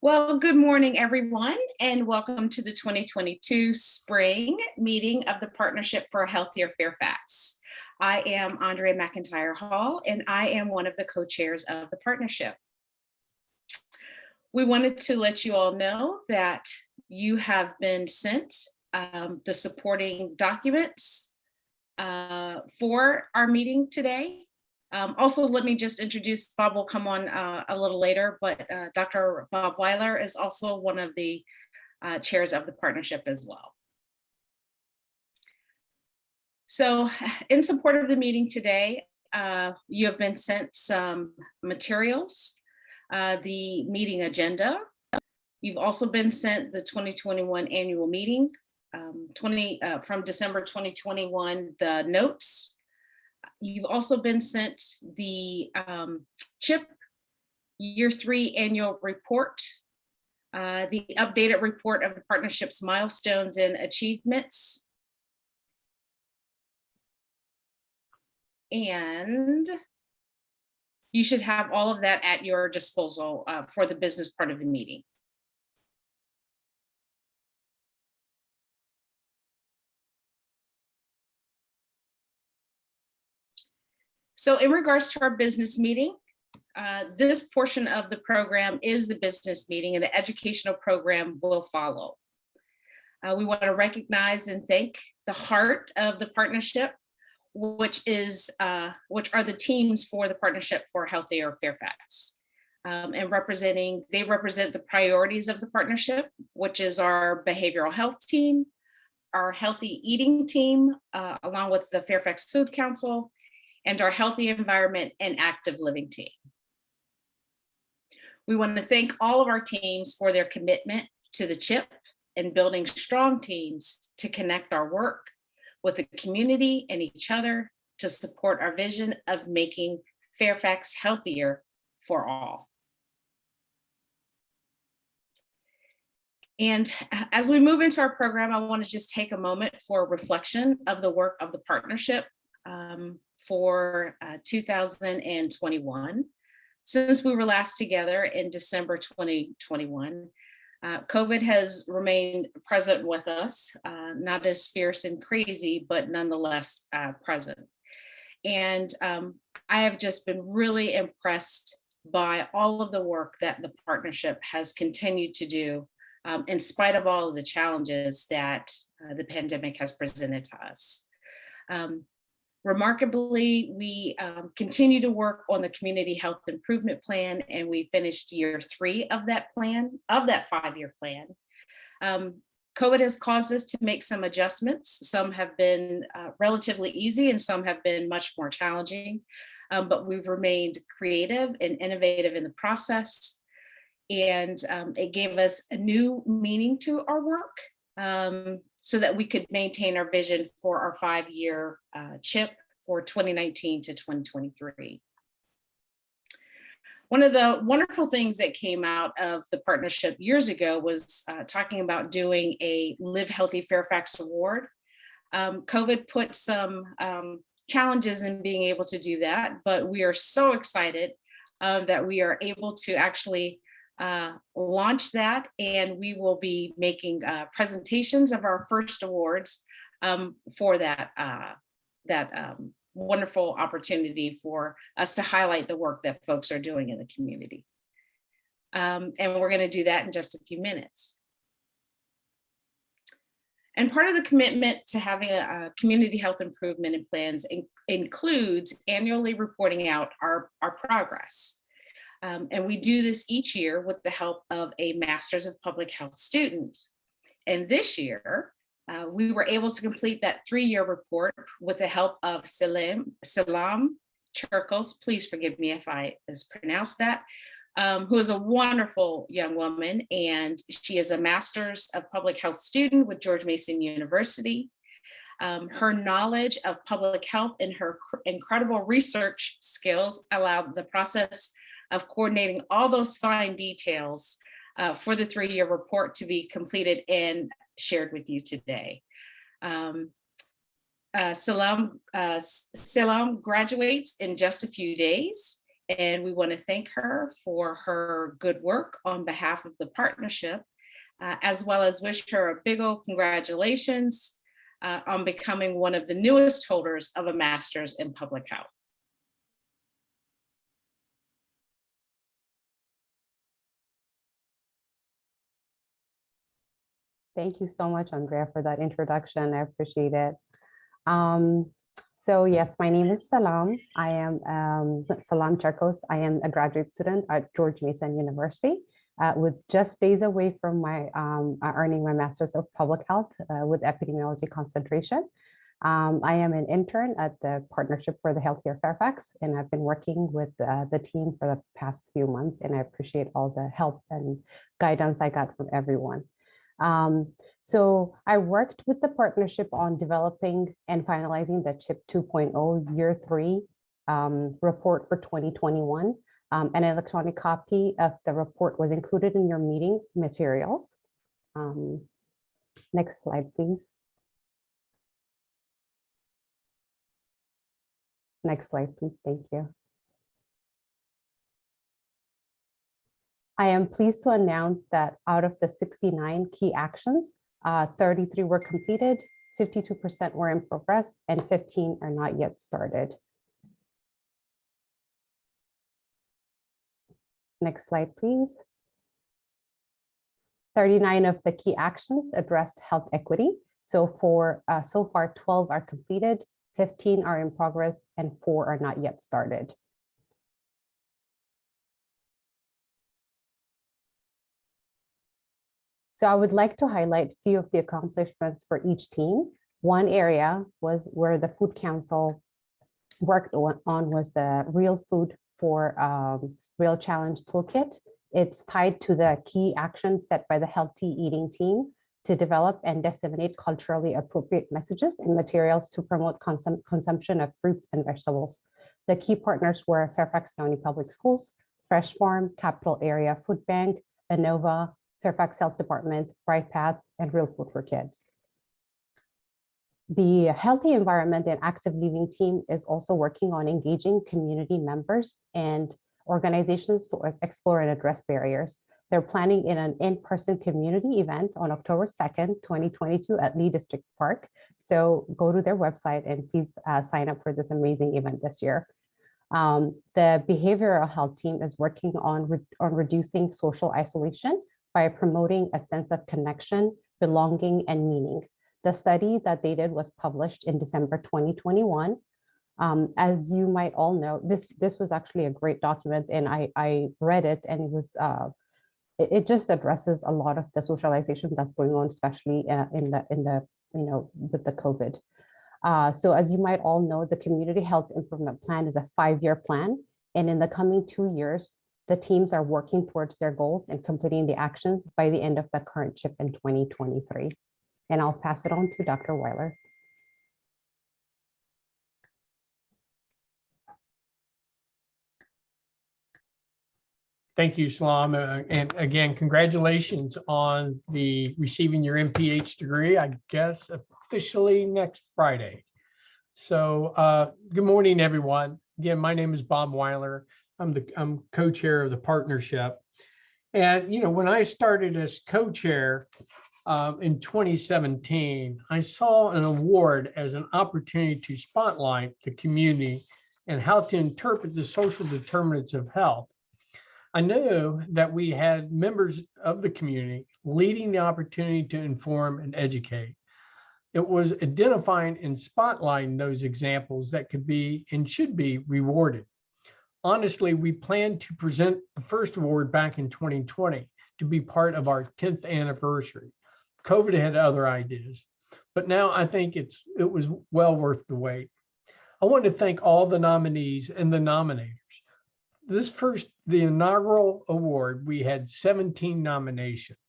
Well, good morning, everyone, and welcome to the 2022 spring meeting of the Partnership for Healthier Fairfax. I am Andrea McIntyre Hall, and I am one of the co-chairs of the partnership. We wanted to let you all know that you have been sent the supporting documents for our meeting today. Also, let me just introduce, Bob will come on a little later, but Dr. Bob Weiler is also one of the chairs of the partnership as well. So in support of the meeting today, you have been sent some materials, the meeting agenda. You've also been sent the 2021 annual meeting, from December 2021, the notes. You've also been sent the CHIP Year 3 annual report, the updated report of the partnership's milestones and achievements. And you should have all of that at your disposal for the business part of the meeting. So in regards to our business meeting, this portion of the program is the business meeting, and the educational program will follow. We want to recognize and thank the heart of the partnership, which are the teams for the Partnership for Healthier Fairfax. And they represent the priorities of the partnership, which is our behavioral health team, our healthy eating team, along with the Fairfax Food Council, and our healthy environment and active living team. We want to thank all of our teams for their commitment to the CHIP and building strong teams to connect our work with the community and each other to support our vision of making Fairfax healthier for all. And as we move into our program, I want to just take a moment for a reflection of the work of the partnership for 2021. Since we were last together in December 2021, COVID has remained present with us, not as fierce and crazy, but nonetheless present. And I have just been really impressed by all of the work that the partnership has continued to do in spite of all of the challenges that the pandemic has presented to us. Remarkably, we continue to work on the community health improvement plan, and we finished year 3 of that plan, of that 5-year plan. COVID has caused us to make some adjustments. Some have been relatively easy and some have been much more challenging, but we've remained creative and innovative in the process. And it gave us a new meaning to our work, so that we could maintain our vision for our 5-year CHIP for 2019 to 2023. One of the wonderful things that came out of the partnership years ago was talking about doing a Live Healthy Fairfax Award. COVID put some challenges in being able to do that, but we are so excited that we are able to actually launch that, and we will be making presentations of our first awards for that wonderful opportunity for us to highlight the work that folks are doing in the community. And we're going to do that in just a few minutes. And part of the commitment to having a community health improvement and plans includes annually reporting out our progress. And we do this each year with the help of a Master's of Public Health student. And this year, we were able to complete that 3-year report with the help of Salam Chirkos, please forgive me if I mispronounced that, who is a wonderful young woman, and she is a Master's of Public Health student with George Mason University. Her knowledge of public health and her incredible research skills allowed the process of coordinating all those fine details for the 3-year report to be completed and shared with you today. Salam graduates in just a few days, And we want to thank her for her good work on behalf of the partnership, as well as wish her a big old congratulations on becoming one of the newest holders of a master's in public health. Thank you so much, Andrea, for that introduction. I appreciate it. So yes, my name is Salam. I am Salam Charkos. I am a graduate student at George Mason University, with just days away from my earning my Master's of Public Health with epidemiology concentration. I am an intern at the Partnership for the Healthier Fairfax, and I've been working with the team for the past few months, and I appreciate all the help and guidance I got from everyone. So I worked with the partnership on developing and finalizing the CHIP 2.0 year 3 report for 2021. An electronic copy of the report was included in your meeting materials. Next slide, please. Next slide, please. Thank you. I am pleased to announce that out of the 69 key actions, 33 were completed, 52% were in progress, and 15 are not yet started. Next slide, please. 39 of the key actions addressed health equity. So so far, 12 are completed, 15 are in progress, and 4 are not yet started. So I would like to highlight a few of the accomplishments for each team. One area was where the Food Council worked on was the Real Food for Real Challenge Toolkit. It's tied to the key actions set by the Healthy Eating team to develop and disseminate culturally appropriate messages and materials to promote consumption of fruits and vegetables. The key partners were Fairfax County Public Schools, Fresh Farm, Capital Area Food Bank, Inova, Fairfax Health Department, Bright Paths, and Real Food for Kids. The Healthy Environment and Active Living team is also working on engaging community members and organizations to explore and address barriers. They're planning an in-person community event on October 2nd, 2022 at Lee District Park. So go to their website and please sign up for this amazing event this year. The behavioral health team is working on reducing social isolation by promoting a sense of connection, belonging, and meaning. The study that they did was published in December 2021. As you might all know, this was actually a great document, and I read it, and it was it just addresses a lot of the socialization that's going on, especially in the with the COVID. So as you might all know, the Community Health Improvement Plan is a 5-year plan, and in the coming 2 years, the teams are working towards their goals and completing the actions by the end of the current CHIP in 2023. And I'll pass it on to Dr. Weiler. Thank you, Salam. And again, congratulations on receiving your MPH degree, I guess, officially next Friday. So good morning, everyone. Again, my name is Bob Weiler. I'm co-chair of the partnership. And, when I started as co-chair in 2017, I saw an award as an opportunity to spotlight the community and how to interpret the social determinants of health. I know that we had members of the community leading the opportunity to inform and educate. It was identifying and spotlighting those examples that could be and should be rewarded. Honestly, we planned to present the first award back in 2020 to be part of our 10th anniversary. COVID had other ideas, but now I think it was well worth the wait. I want to thank all the nominees and the nominators. The inaugural award, we had 17 nominations.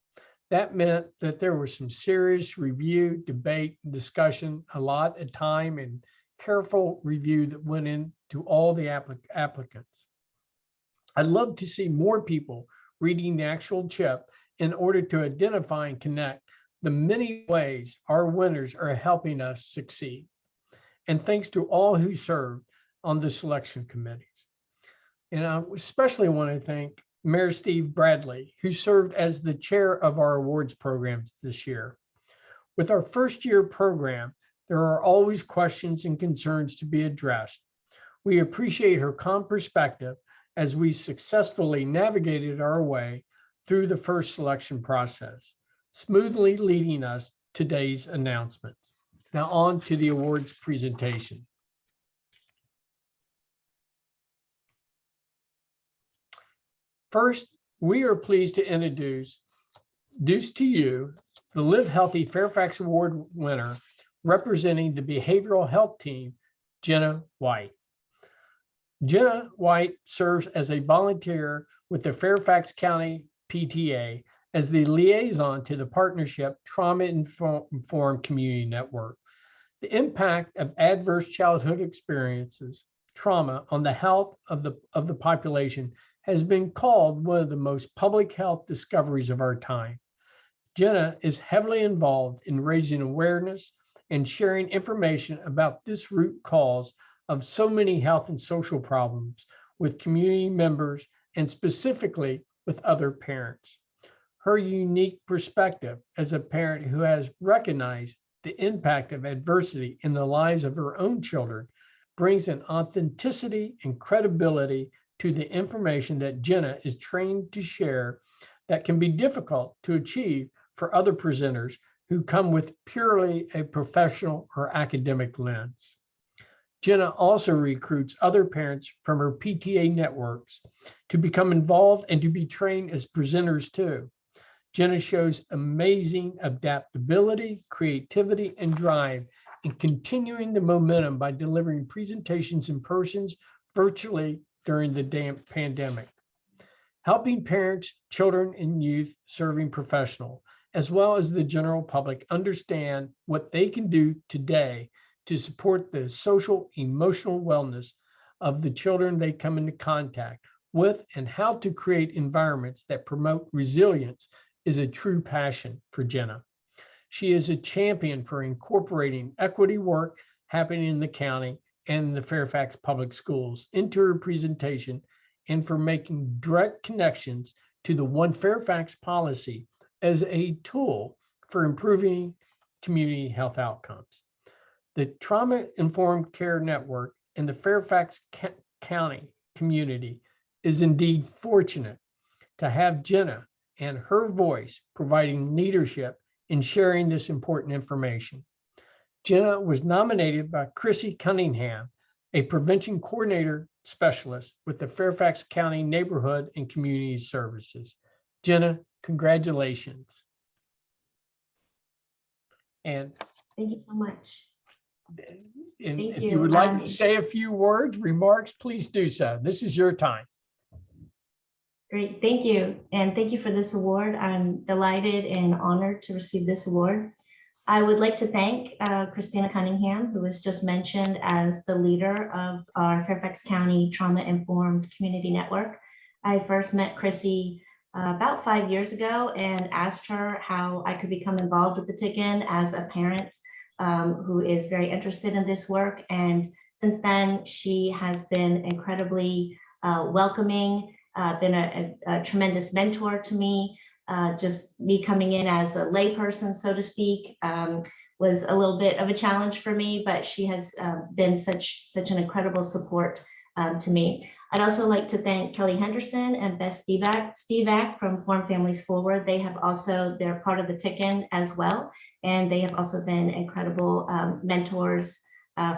That meant that there was some serious review, debate, discussion, a lot of time and careful review that went into all the applicants. I'd love to see more people reading the actual CHIP in order to identify and connect the many ways our winners are helping us succeed. And thanks to all who served on the selection committees. And I especially want to thank Mayor Steve Bradley, who served as the chair of our awards programs this year. With our first year program, there are always questions and concerns to be addressed. We appreciate her calm perspective as we successfully navigated our way through the first selection process, smoothly leading us to today's announcement. Now on to the awards presentation. First, we are pleased to introduce to you the Live Healthy Fairfax Award winner representing the behavioral health team, Jenna White. Jenna White serves as a volunteer with the Fairfax County PTA as the liaison to the partnership Trauma Informed Community Network. The impact of adverse childhood experiences, trauma on the health of the population has been called one of the most public health discoveries of our time. Jenna is heavily involved in raising awareness and sharing information about this root cause of so many health and social problems with community members and specifically with other parents. Her unique perspective as a parent who has recognized the impact of adversity in the lives of her own children brings an authenticity and credibility to the information that Jenna is trained to share that can be difficult to achieve for other presenters who come with purely a professional or academic lens. Jenna also recruits other parents from her PTA networks to become involved and to be trained as presenters too. Jenna shows amazing adaptability, creativity, and drive in continuing the momentum by delivering presentations in person, virtually during the pandemic. Helping parents, children, and youth serving professional, as well as the general public, understand what they can do today to support the social, emotional wellness of the children they come into contact with and how to create environments that promote resilience is a true passion for Jenna. She is a champion for incorporating equity work happening in the county and the Fairfax Public Schools into her presentation and for making direct connections to the One Fairfax policy as a tool for improving community health outcomes. The Trauma Informed Care Network and the Fairfax County community is indeed fortunate to have Jenna and her voice providing leadership in sharing this important information. Jenna was nominated by Chrissy Cunningham, a prevention coordinator specialist with the Fairfax County Neighborhood and Community Services. Jenna, congratulations. And thank you so much. If you would like to say a few words, remarks, please do so. This is your time. Great, thank you. And thank you for this award. I'm delighted and honored to receive this award. I would like to thank Christina Cunningham, who was just mentioned as the leader of our Fairfax County Trauma Informed Community Network. I first met Chrissy about 5 years ago and asked her how I could become involved with the TICN as a parent who is very interested in this work. And since then, she has been incredibly welcoming, been a tremendous mentor to me. Just me coming in as a layperson, so to speak, was a little bit of a challenge for me, but she has been such an incredible support to me. I'd also like to thank Kelly Henderson and Beth Spivak from Form Families Forward. They're part of the TICN as well, and they have also been incredible mentors,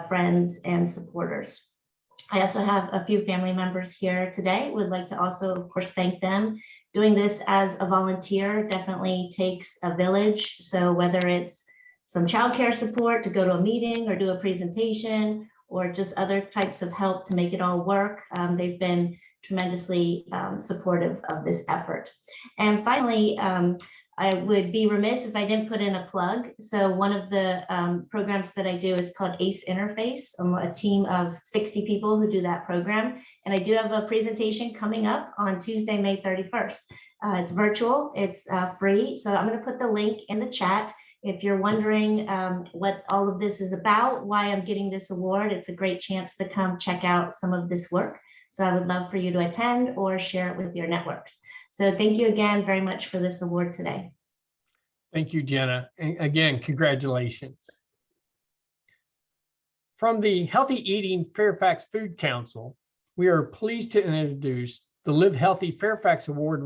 friends, and supporters. I also have a few family members here today. Would like to also, of course, thank them. Doing this as a volunteer definitely takes a village. So whether it's some childcare support to go to a meeting or do a presentation, or just other types of help to make it all work, they've been tremendously supportive of this effort. And finally, I would be remiss if I didn't put in a plug. So one of the programs that I do is called ACE Interface. I'm a team of 60 people who do that program. And I do have a presentation coming up on Tuesday, May 31st. It's virtual, it's free. So I'm gonna put the link in the chat. If you're wondering what all of this is about, why I'm getting this award, it's a great chance to come check out some of this work. So I would love for you to attend or share it with your networks. So thank you again very much for this award today. Thank you, Jenna. And again, congratulations. From the Healthy Eating Fairfax Food Council, we are pleased to introduce the Live Healthy Fairfax Award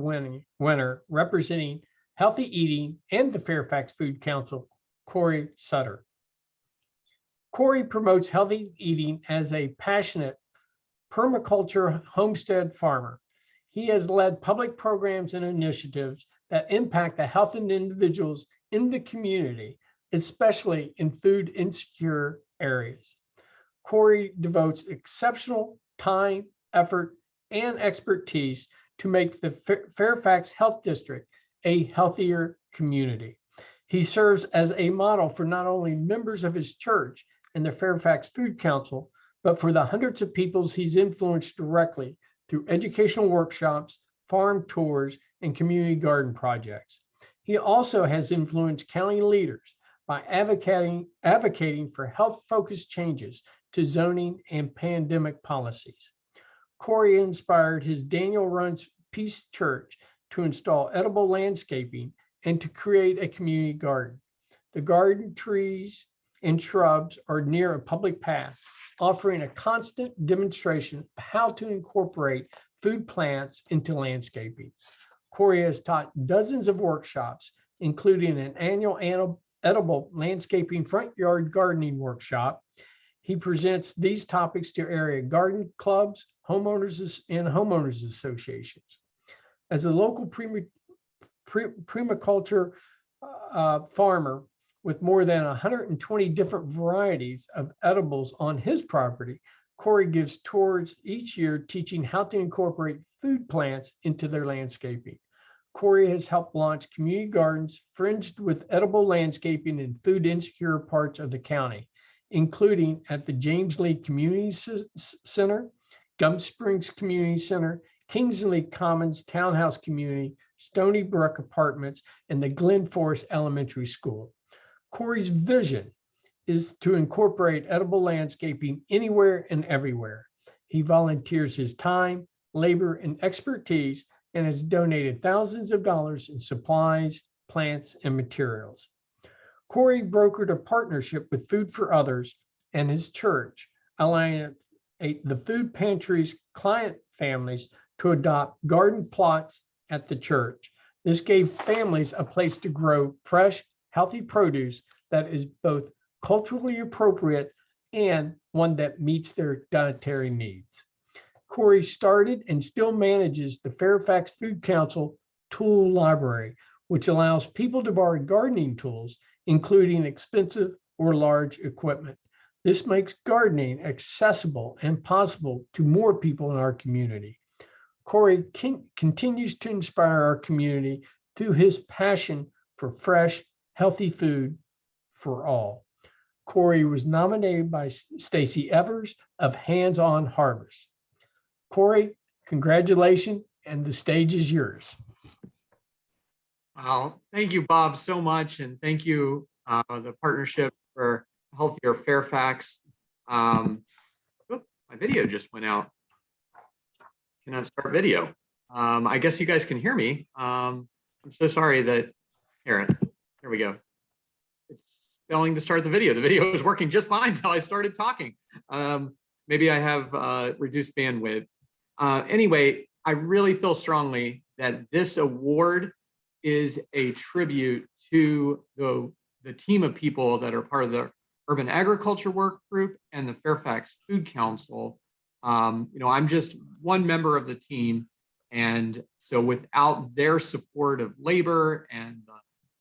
winner representing Healthy Eating and the Fairfax Food Council, Corey Sutter. Corey promotes healthy eating as a passionate permaculture homestead farmer. He has led public programs and initiatives that impact the health of individuals in the community, especially in food insecure areas. Corey devotes exceptional time, effort, and expertise to make the Fairfax Health District a healthier community. He serves as a model for not only members of his church and the Fairfax Food Council, but for the hundreds of people he's influenced directly through educational workshops, farm tours, and community garden projects. He also has influenced county leaders by advocating for health-focused changes to zoning and pandemic policies. Corey inspired his Daniel Runs Peace Church to install edible landscaping and to create a community garden. The garden trees and shrubs are near a public path, offering a constant demonstration of how to incorporate food plants into landscaping. Corey has taught dozens of workshops, including an annual edible landscaping front yard gardening workshop. He presents these topics to area garden clubs, homeowners and homeowners associations. As a local permaculture farmer with more than 120 different varieties of edibles on his property, Corey gives tours each year teaching how to incorporate food plants into their landscaping. Corey has helped launch community gardens fringed with edible landscaping in food insecure parts of the county, including at the James Lee Community Center, Gum Springs Community Center, Kingsley Commons Townhouse Community, Stony Brook Apartments, and the Glen Forest Elementary School. Corey's vision is to incorporate edible landscaping anywhere and everywhere. He volunteers his time, labor, and expertise and has donated thousands of dollars in supplies, plants, and materials. Corey brokered a partnership with Food for Others and his church, allowing the food pantry's client families to adopt garden plots at the church. This gave families a place to grow fresh, healthy produce that is both culturally appropriate and one that meets their dietary needs. Corey started and still manages the Fairfax Food Council Tool Library, which allows people to borrow gardening tools, including expensive or large equipment. This makes gardening accessible and possible to more people in our community. Corey continues to inspire our community through his passion for fresh, healthy food for all. Corey was nominated by Stacey Evers of Hands On Harvest. Corey, congratulations, and the stage is yours. Wow, thank you, Bob, so much, and thank you, the partnership for Healthier Fairfax. My video just went out. Cannot start video. I guess you guys can hear me. I'm so sorry that, here we go. It's failing to start the video. The video was working just fine until I started talking. Maybe I have reduced bandwidth. Anyway, I really feel strongly that this award is a tribute to the team of people that are part of the Urban Agriculture Work Group and the Fairfax Food Council. I'm just one member of the team. And so without their support of labor and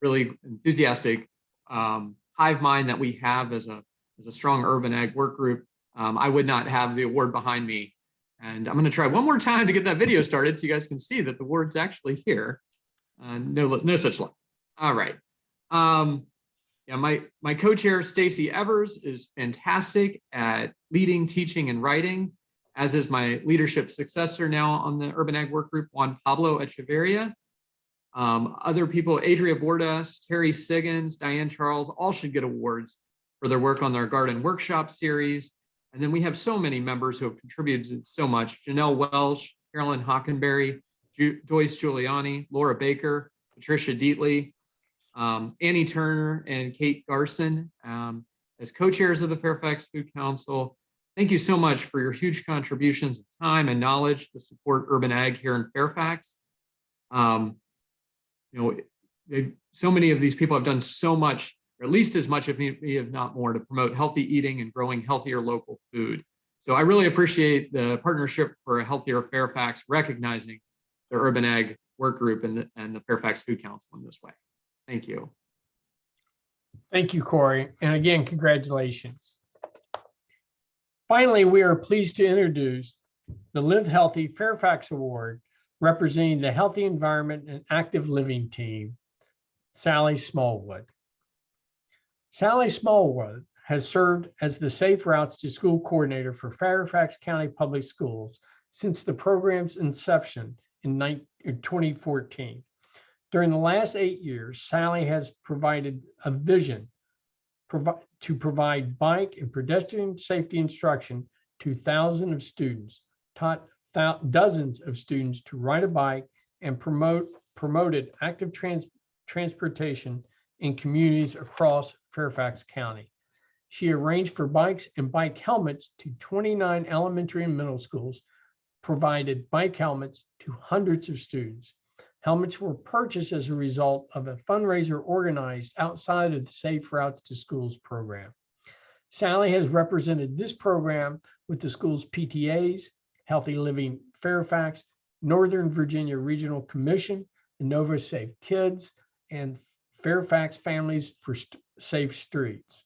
really enthusiastic hive mind that we have as a strong urban ag work group, I would not have the award behind me. And I'm going to try one more time to get that video started so you guys can see that the award's actually here. No such luck. All right. My co-chair, Stacey Evers, is fantastic at leading, teaching, and writing, as is my leadership successor now on the Urban Ag Work Group, Juan Pablo Echeverria. Other people, Adria Bordas, Terry Siggins, Diane Charles, all should get awards for their work on their garden workshop series. And then we have so many members who have contributed so much: Janelle Welsh, Carolyn Hockenberry, Joyce Giuliani, Laura Baker, Patricia Deatley, Annie Turner, and Kate Garson as co-chairs of the Fairfax Food Council. Thank you so much for your huge contributions of time and knowledge to support urban ag here in Fairfax. So many of these people have done so much, or at least as much, if not more, to promote healthy eating and growing healthier local food. So I really appreciate the Partnership for a Healthier Fairfax recognizing the Urban Ag Work Group and the Fairfax Food Council in this way. Thank you. Thank you, Corey. And again, congratulations. Finally, we are pleased to introduce the Live Healthy Fairfax Award, representing the Healthy Environment and Active Living team, Sally Smallwood. Sally Smallwood has served as the Safe Routes to School coordinator for Fairfax County Public Schools since the program's inception in 2014. During the last 8 years, Sally has provided a vision to provide bike and pedestrian safety instruction to thousands of students, taught dozens of students to ride a bike, and promoted active transportation in communities across Fairfax County. She arranged for bikes and bike helmets to 29 elementary and middle schools, provided bike helmets to hundreds of students. Helmets were purchased as a result of a fundraiser organized outside of the Safe Routes to Schools program. Sally has represented this program with the school's PTAs, Healthy Living Fairfax, Northern Virginia Regional Commission, Inova Safe Kids, and Fairfax Families for Safe Streets.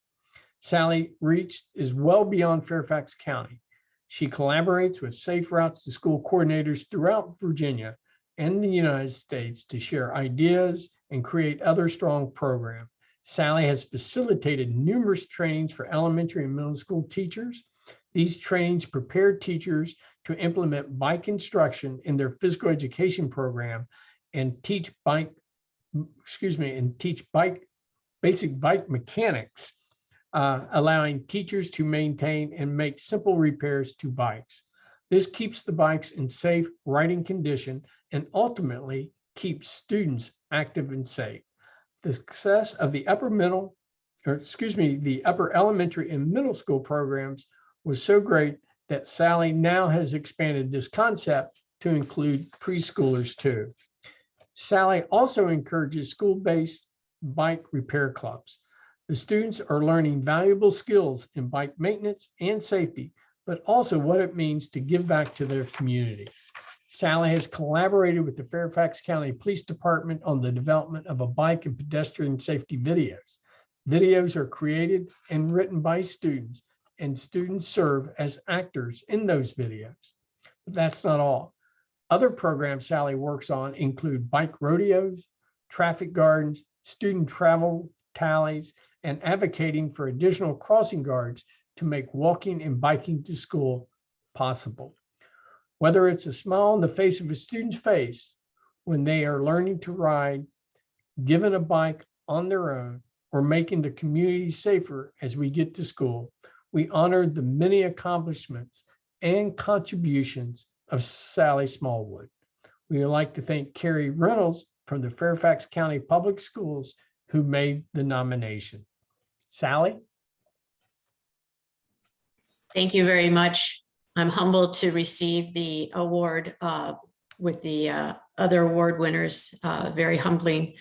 Sally reach is well beyond Fairfax County. She collaborates with Safe Routes to School coordinators throughout Virginia and the United States to share ideas and create other strong programs. Sally has facilitated numerous trainings for elementary and middle school teachers. These trainings prepare teachers to implement bike instruction in their physical education program and teach basic bike mechanics, allowing teachers to maintain and make simple repairs to bikes. This keeps the bikes in safe riding condition and ultimately keeps students active and safe. The success of the upper elementary and middle school programs was so great that Sally now has expanded this concept to include preschoolers too. Sally also encourages school-based bike repair clubs. The students are learning valuable skills in bike maintenance and safety, but also what it means to give back to their community. Sally has collaborated with the Fairfax County Police Department on the development of a bike and pedestrian safety videos. Videos are created and written by students, and students serve as actors in those videos. But that's not all. Other programs Sally works on include bike rodeos, traffic gardens, student travel tallies, and advocating for additional crossing guards to make walking and biking to school possible. Whether it's a smile on the face of a student's face when they are learning to ride, given a bike on their own, or making the community safer as we get to school, we honor the many accomplishments and contributions of Sally Smallwood. We would like to thank Carrie Reynolds from the Fairfax County Public Schools who made the nomination. Sally? Thank you very much. I'm humbled to receive the award with the other award winners, very humbling.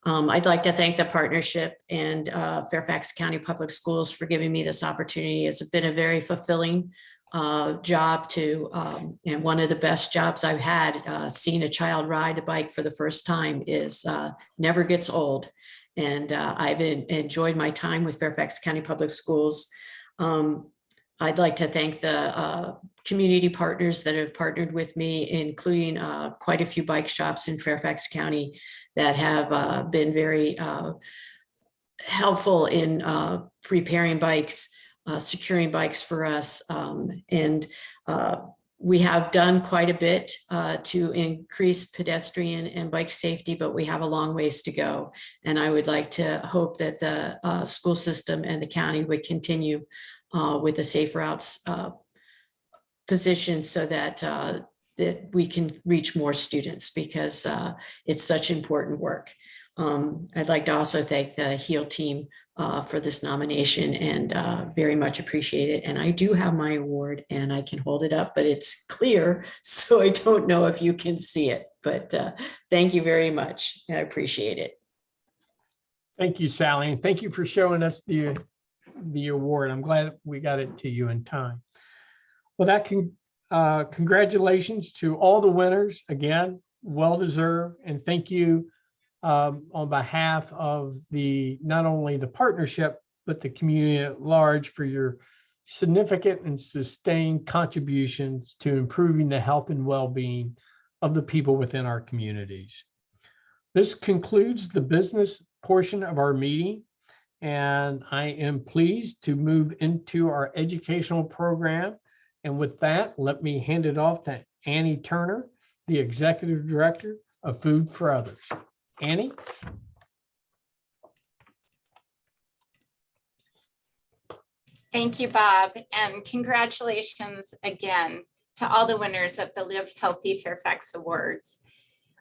I'd like to thank the partnership and Fairfax County Public Schools for giving me this opportunity. It's been a very fulfilling job and one of the best jobs I've had. Seeing a child ride a bike for the first time is never gets old. And I've enjoyed my time with Fairfax County Public Schools. I'd like to thank the community partners that have partnered with me, including quite a few bike shops in Fairfax County that have been very helpful in repairing bikes, securing bikes for us. We have done quite a bit to increase pedestrian and bike safety, but we have a long ways to go. And I would like to hope that the school system and the county would continue with a safe routes position so that that we can reach more students, because it's such important work. I'd like to also thank the HEAL team for this nomination, and very much appreciate it. And I do have my award and I can hold it up, but it's clear, so I don't know if you can see it, but thank you very much. I appreciate it. Thank you, Sally, and thank you for showing us the award. I'm glad we got it to you in time. Well, that can congratulations to all the winners. Again, well deserved, and thank you on behalf of not only the partnership, but the community at large for your significant and sustained contributions to improving the health and well-being of the people within our communities. This concludes the business portion of our meeting, and I am pleased to move into our educational program. And with that, let me hand it off to Annie Turner, the Executive Director of Food for Others. Annie? Thank you, Bob, and congratulations again to all the winners of the Live Healthy Fairfax Awards.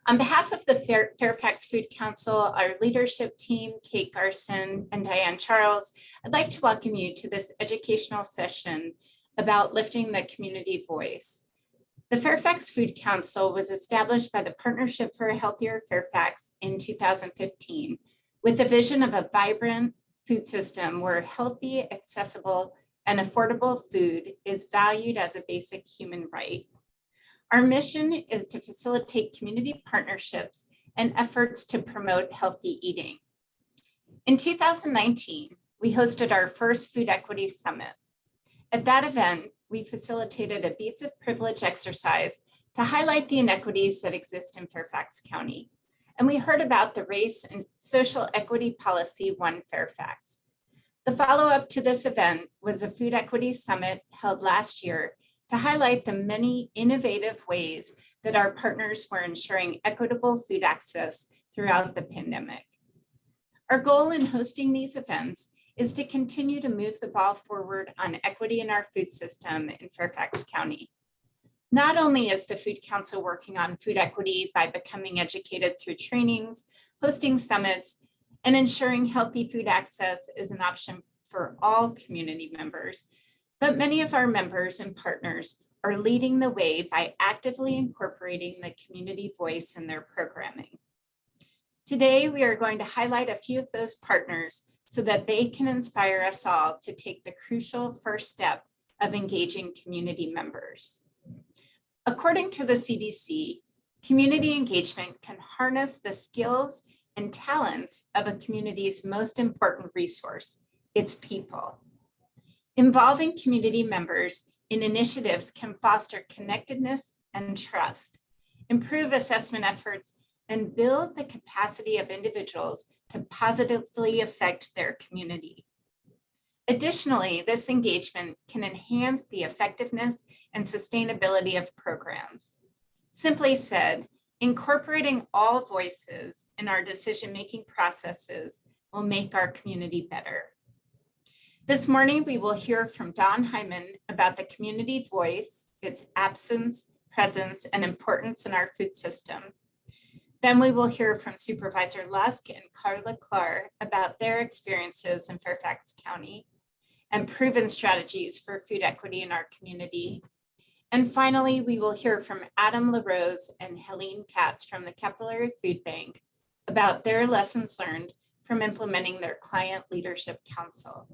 On behalf of the Fairfax Food Council, our leadership team, Kate Garson and Diane Charles, I'd like to welcome you to this educational session about lifting the community voice. The Fairfax Food Council was established by the Partnership for a Healthier Fairfax in 2015 with the vision of a vibrant food system where healthy, accessible, and affordable food is valued as a basic human right. Our mission is to facilitate community partnerships and efforts to promote healthy eating. In 2019, we hosted our first Food Equity Summit. At that event, we facilitated a Beads of Privilege exercise to highlight the inequities that exist in Fairfax County. And we heard about the Race and Social Equity Policy One Fairfax. The follow-up to this event was a Food Equity Summit held last year to highlight the many innovative ways that our partners were ensuring equitable food access throughout the pandemic. Our goal in hosting these events is to continue to move the ball forward on equity in our food system in Fairfax County. Not only is the Food Council working on food equity by becoming educated through trainings, hosting summits, and ensuring healthy food access is an option for all community members, but many of our members and partners are leading the way by actively incorporating the community voice in their programming. Today, we are going to highlight a few of those partners so that they can inspire us all to take the crucial first step of engaging community members. According to the CDC, community engagement can harness the skills and talents of a community's most important resource, its people. Involving community members in initiatives can foster connectedness and trust, improve assessment efforts, and build the capacity of individuals to positively affect their community. Additionally, this engagement can enhance the effectiveness and sustainability of programs. Simply said, incorporating all voices in our decision-making processes will make our community better. This morning, we will hear from Don Hyman about the community voice, its absence, presence, and importance in our food system. Then we will hear from Supervisor Lusk and Carla Clark about their experiences in Fairfax County and proven strategies for food equity in our community. And finally, we will hear from Adam LaRose and Helene Katz from the Capillary Food Bank about their lessons learned from implementing their Client Leadership Council.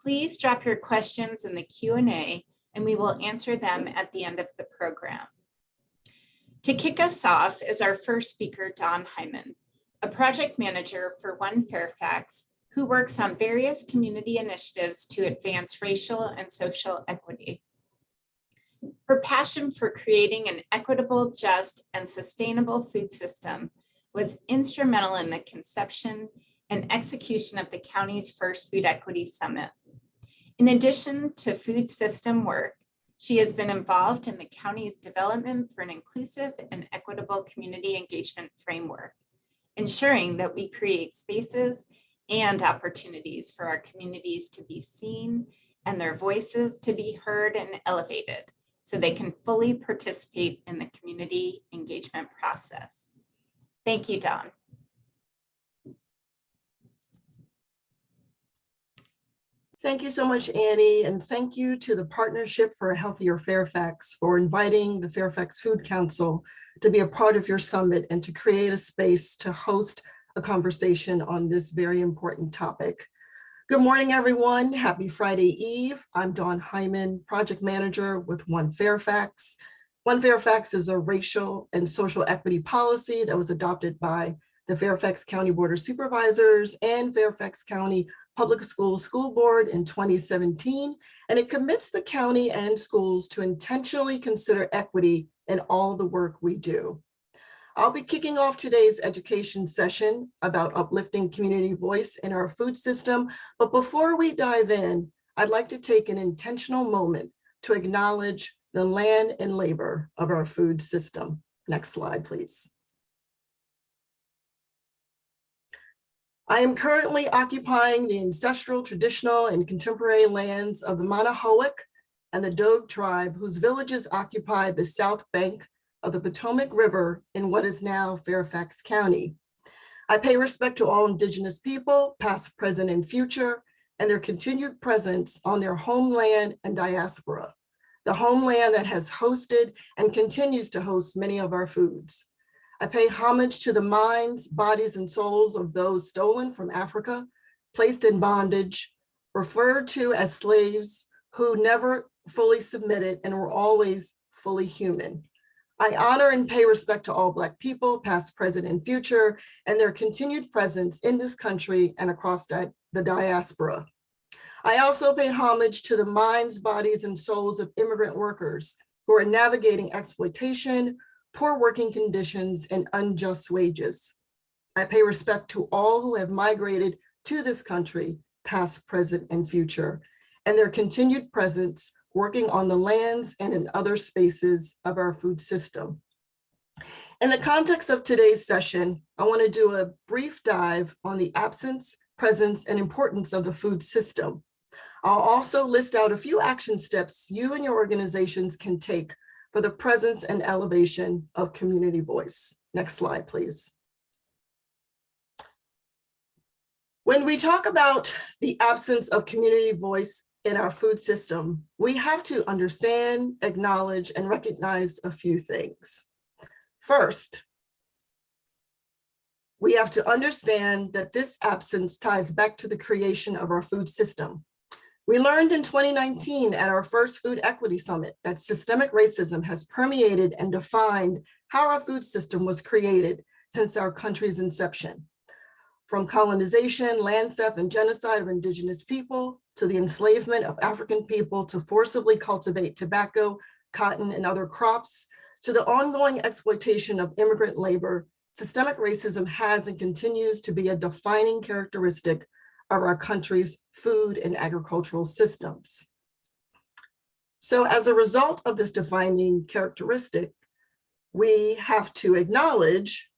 Please drop your questions in the Q&A and we will answer them at the end of the program. To kick us off is our first speaker, Don Hyman, a project manager for One Fairfax, who works on various community initiatives to advance racial and social equity. Her passion for creating an equitable, just, and sustainable food system was instrumental in the conception and execution of the county's first Food Equity Summit. In addition to food system work, she has been involved in the county's development for an inclusive and equitable community engagement framework, ensuring that we create spaces and opportunities for our communities to be seen and their voices to be heard and elevated so they can fully participate in the community engagement process. Thank you, Dawn. Thank you so much, Annie, and thank you to the Partnership for a Healthier Fairfax for inviting the Fairfax Food Council to be a part of your summit and to create a space to host a conversation on this very important topic. Good morning, everyone. Happy Friday Eve. I'm Dawn Hyman, Project Manager with One Fairfax. One Fairfax is a racial and social equity policy that was adopted by the Fairfax County Board of Supervisors and Fairfax County Public Schools School Board in 2017, and it commits the county and schools to intentionally consider equity in all the work we do. I'll be kicking off today's education session about uplifting community voice in our food system, but before we dive in, I'd like to take an intentional moment to acknowledge the land and labor of our food system. Next slide, please. I am currently occupying the ancestral, traditional, and contemporary lands of the Manahoac and the Dogue tribe, whose villages occupy the south bank of the Potomac River in what is now Fairfax County. I pay respect to all Indigenous people, past, present, and future, and their continued presence on their homeland and diaspora, the homeland that has hosted and continues to host many of our foods. I pay homage to the minds, bodies, and souls of those stolen from Africa, placed in bondage, referred to as slaves, who never fully submitted and were always fully human. I honor and pay respect to all Black people, past, present, and future, and their continued presence in this country and across the diaspora. I also pay homage to the minds, bodies, and souls of immigrant workers who are navigating exploitation, poor working conditions, and unjust wages. I pay respect to all who have migrated to this country, past, present, and future, and their continued presence working on the lands and in other spaces of our food system. In the context of today's session, I want to do a brief dive on the absence, presence, and importance of the food system. I'll also list out a few action steps you and your organizations can take for the presence and elevation of community voice. Next slide, please. When we talk about the absence of community voice in our food system, we have to understand, acknowledge, and recognize a few things. First, we have to understand that this absence ties back to the creation of our food system. We learned in 2019 at our first Food Equity Summit that systemic racism has permeated and defined how our food system was created since our country's inception. From colonization, land theft, and genocide of Indigenous people, to the enslavement of African people to forcibly cultivate tobacco, cotton, and other crops, to the ongoing exploitation of immigrant labor, systemic racism has and continues to be a defining characteristic of our country's food and agricultural systems. So as a result of this defining characteristic, we have to acknowledge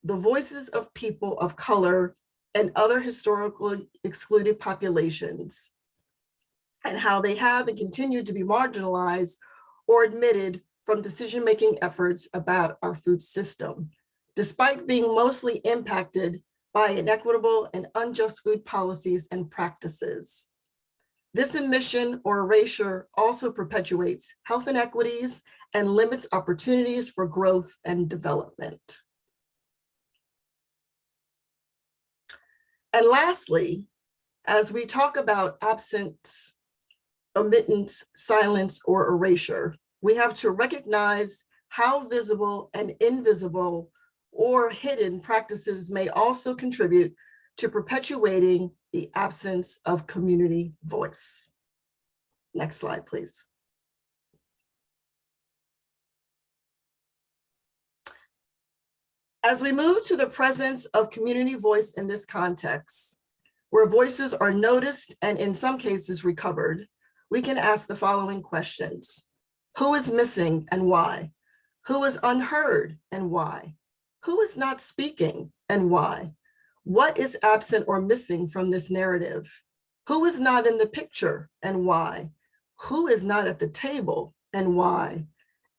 the voices of people of color and other historically excluded populations and how they have and continue to be marginalized or omitted from decision-making efforts about our food system, despite being mostly impacted by inequitable and unjust food policies and practices. This omission or erasure also perpetuates health inequities and limits opportunities for growth and development. And lastly, as we talk about absence, omittance, silence, or erasure, we have to recognize how visible and invisible or hidden practices may also contribute to perpetuating the absence of community voice. Next slide, please. As we move to the presence of community voice in this context, where voices are noticed and in some cases recovered, we can ask the following questions. Who is missing and why? Who is unheard and why? Who is not speaking and why? What is absent or missing from this narrative? Who is not in the picture and why? Who is not at the table and why?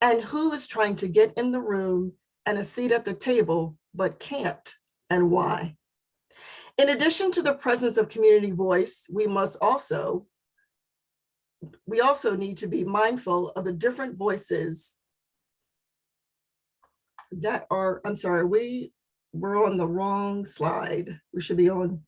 And who is trying to get in the room and a seat at the table but can't and why? In addition to the presence of community voice, we also need to be mindful of the different voices that are, I'm sorry, we're on the wrong slide. We should be on.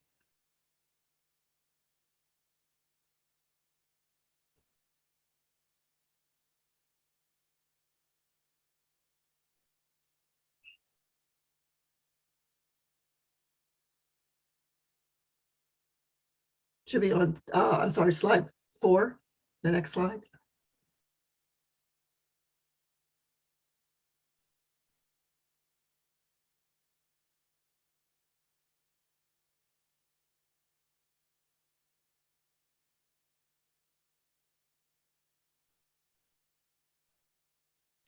Should be on, I'm sorry, slide 4, the next slide.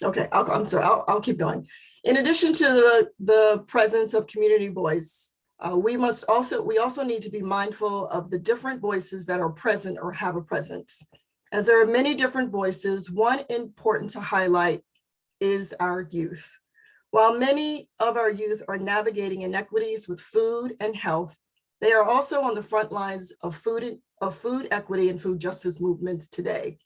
Okay, I'm sorry, I'll keep going. In addition to the presence of community voice, we also need to be mindful of the different voices that are present or have a presence. As there are many different voices, one important to highlight is our youth. While many of our youth are navigating inequities with food and health, they are also on the front lines of food equity and food justice movements today.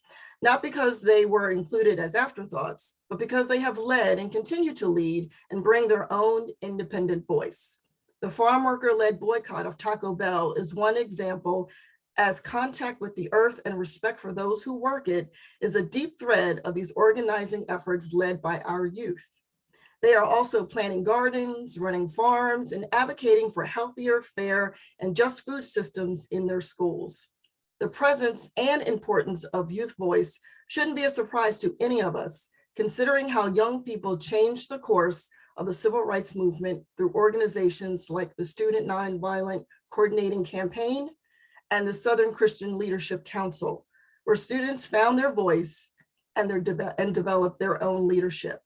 Not because they were included as afterthoughts, but because they have led and continue to lead and bring their own independent voice. The farm worker-led boycott of Taco Bell is one example, as contact with the earth and respect for those who work it is a deep thread of these organizing efforts led by our youth. They are also planting gardens, running farms, and advocating for healthier, fair, and just food systems in their schools. The presence and importance of youth voice shouldn't be a surprise to any of us, considering how young people changed the course of the civil rights movement through organizations like the Student Nonviolent Coordinating Campaign and the Southern Christian Leadership Council, where students found their voice and developed their own leadership.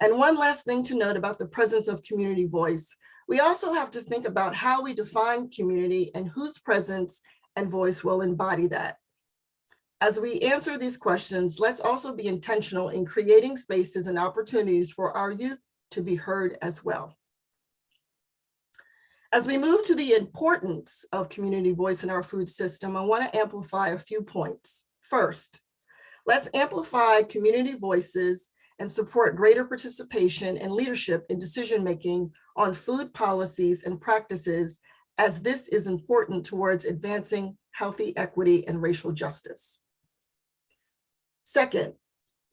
And one last thing to note about the presence of community voice, we also have to think about how we define community and whose presence and voice will embody that. As we answer these questions, let's also be intentional in creating spaces and opportunities for our youth to be heard as well. As we move to the importance of community voice in our food system, I want to amplify a few points. First, let's amplify community voices and support greater participation and leadership in decision-making on food policies and practices, as this is important towards advancing healthy equity and racial justice. Second,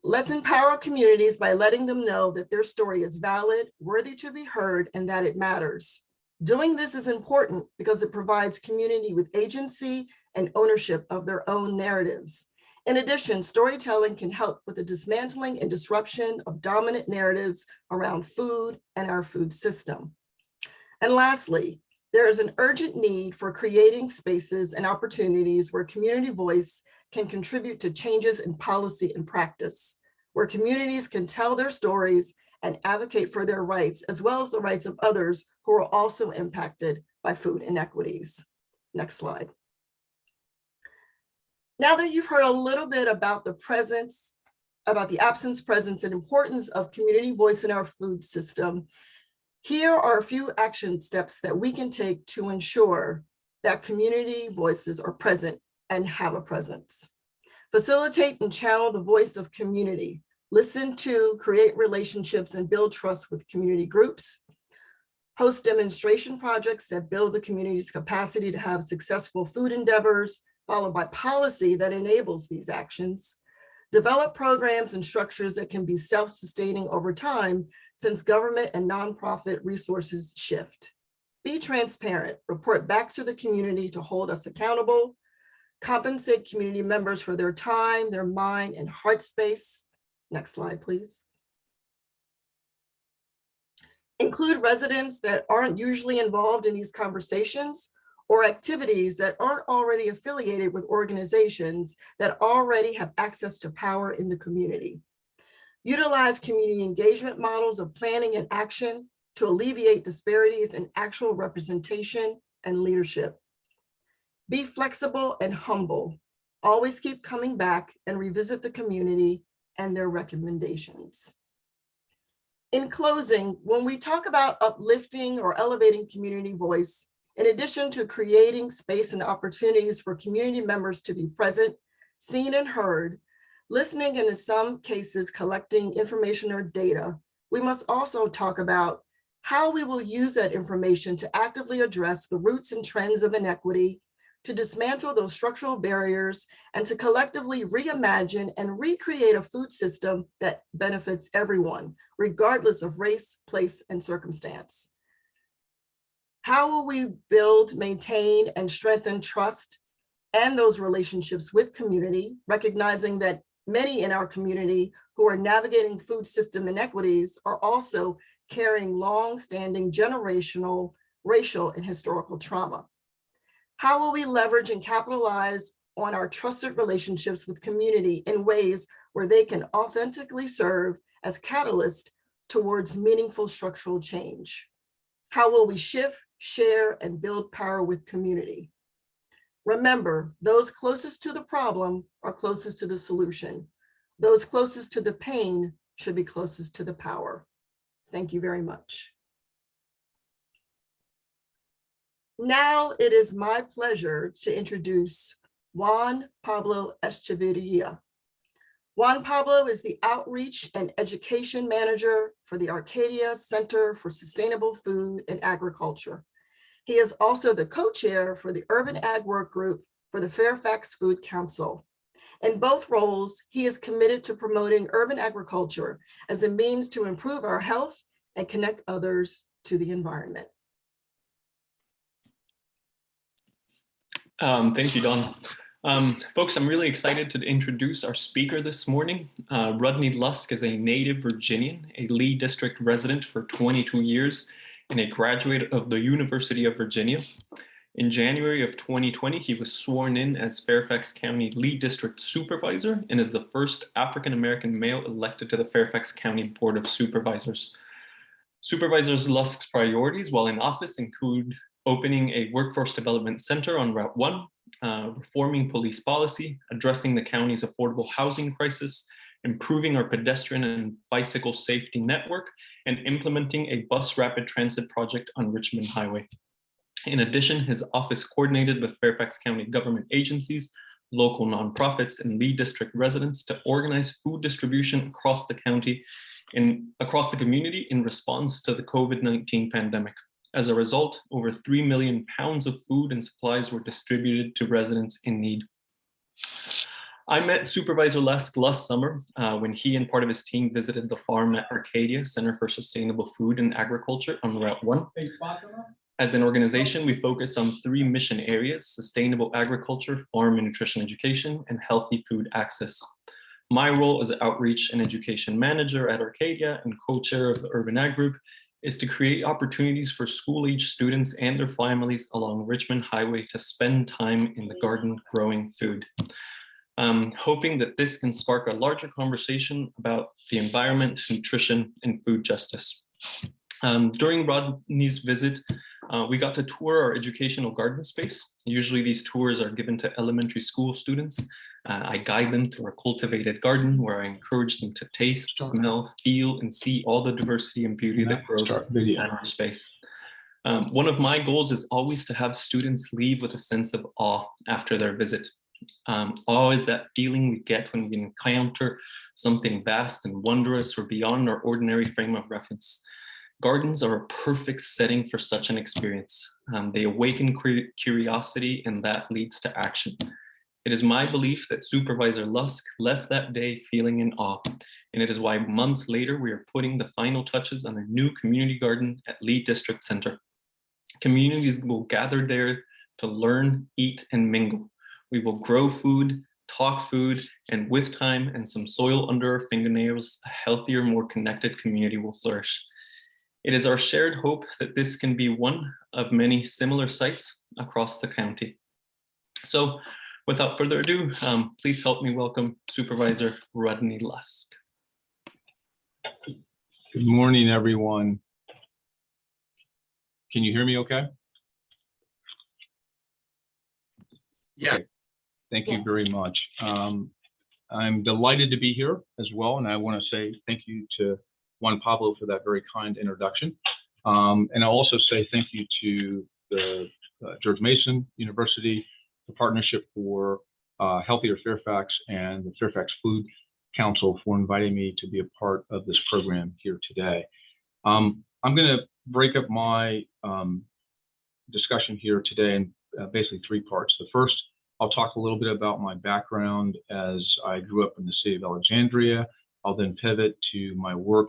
let's empower communities by letting them know that their story is valid, worthy to be heard, and that it matters. Doing this is important because it provides community with agency and ownership of their own narratives. In addition, storytelling can help with the dismantling and disruption of dominant narratives around food and our food system. And lastly, there is an urgent need for creating spaces and opportunities where community voice can contribute to changes in policy and practice, where communities can tell their stories and advocate for their rights, as well as the rights of others who are also impacted by food inequities. Next slide. Now that you've heard a little bit about the presence, about the absence, presence, and importance of community voice in our food system, here are a few action steps that we can take to ensure that community voices are present and have a presence. Facilitate and channel the voice of community. Listen to, create relationships, and build trust with community groups. Host demonstration projects that build the community's capacity to have successful food endeavors, followed by policy that enables these actions. Develop programs and structures that can be self-sustaining over time, since government and nonprofit resources shift. Be transparent, report back to the community to hold us accountable, compensate community members for their time, their mind, and heart space. Next slide, please. Include residents that aren't usually involved in these conversations or activities that aren't already affiliated with organizations that already have access to power in the community. Utilize community engagement models of planning and action to alleviate disparities in actual representation and leadership. Be flexible and humble. Always keep coming back and revisit the community and their recommendations. In closing, when we talk about uplifting or elevating community voice, in addition to creating space and opportunities for community members to be present, seen and heard, listening and in some cases collecting information or data, we must also talk about how we will use that information to actively address the roots and trends of inequity, to dismantle those structural barriers, and to collectively reimagine and recreate a food system that benefits everyone, regardless of race, place, and circumstance. How will we build, maintain, and strengthen trust and those relationships with community, recognizing that many in our community who are navigating food system inequities are also carrying long-standing generational, racial, and historical trauma? How will we leverage and capitalize on our trusted relationships with community in ways where they can authentically serve as catalysts towards meaningful structural change? How will we shift, share, and build power with community? Remember, those closest to the problem are closest to the solution. Those closest to the pain should be closest to the power. Thank you very much. Now it is my pleasure to introduce Juan Pablo Echeverria. Juan Pablo is the Outreach and Education Manager for the Arcadia Center for Sustainable Food and Agriculture. He is also the co-chair for the Urban Ag Work Group for the Fairfax Food Council. In both roles, he is committed to promoting urban agriculture as a means to improve our health and connect others to the environment. Thank you, Dawn. Folks, I'm really excited to introduce our speaker this morning. Rodney Lusk is a native Virginian, a Lee District resident for 22 years, and a graduate of the University of Virginia. In January of 2020, he was sworn in as Fairfax County Lee District Supervisor and is the first African-American male elected to the Fairfax County Board of Supervisors. Supervisor Lusk's priorities while in office include opening a workforce development center on Route 1, reforming police policy, addressing the county's affordable housing crisis, improving our pedestrian and bicycle safety network, and implementing a bus rapid transit project on Richmond Highway. In addition, his office coordinated with Fairfax County government agencies, local nonprofits, and Lee District residents to organize food distribution across the county and across the community in response to the COVID-19 pandemic. As a result, over 3 million pounds of food and supplies were distributed to residents in need. I met Supervisor Lusk last summer when he and part of his team visited the farm at Arcadia Center for Sustainable Food and Agriculture on Route 1. As an organization, we focus on 3 mission areas: sustainable agriculture, farm and nutrition education, and healthy food access. My role as Outreach and Education Manager at Arcadia and co-chair of the Urban Ag Group is to create opportunities for school-age students and their families along Richmond Highway to spend time in the garden growing food. Hoping that this can spark a larger conversation about the environment, nutrition, and food justice. During Rodney's visit, we got to tour our educational garden space. Usually these tours are given to elementary school students. I guide them through our cultivated garden where I encourage them to taste, smell, feel, and see all the diversity and beauty that grows in our space. One of my goals is always to have students leave with a sense of awe after their visit. Awe is that feeling we get when we encounter something vast and wondrous or beyond our ordinary frame of reference. Gardens are a perfect setting for such an experience. They awaken curiosity, and that leads to action. It is my belief that Supervisor Lusk left that day feeling in awe, and it is why months later we are putting the final touches on a new community garden at Lee District Center. Communities will gather there to learn, eat, and mingle. We will grow food, talk food, and with time and some soil under our fingernails, a healthier, more connected community will flourish. It is our shared hope that this can be one of many similar sites across the county. So without further ado, please help me welcome Supervisor Rodney Lusk. Good morning, everyone. Can you hear me okay? Yeah. Okay. Thank you Yes. very much. I'm delighted to be here as well, and I want to say thank you to Juan Pablo for that very kind introduction. And I'll also say thank you to the George Mason University, the Partnership for Healthier Fairfax, and the Fairfax Food Council for inviting me to be a part of this program here today. I'm going to break up my discussion here today in basically three parts. The first, I'll talk a little bit about my background as I grew up in the city of Alexandria. I'll then pivot to my work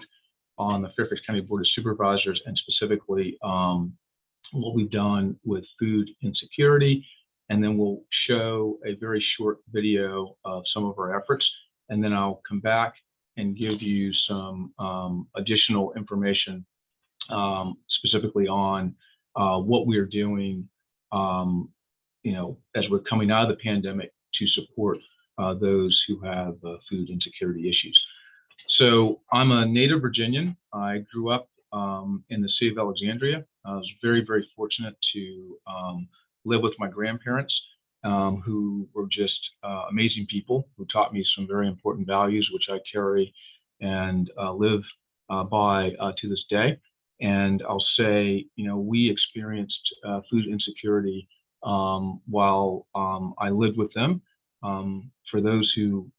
on the Fairfax County Board of Supervisors and specifically what we've done with food insecurity. And then we'll show a very short video of some of our efforts. And then I'll come back and give you some additional information specifically on what we are doing, as we're coming out of the pandemic to support those who have food insecurity issues. So I'm a native Virginian. I grew up in the city of Alexandria. I was very, very fortunate to live with my grandparents, who were just amazing people who taught me some very important values, which I carry and live by to this day. And I'll say, we experienced food insecurity while I lived with them. For those who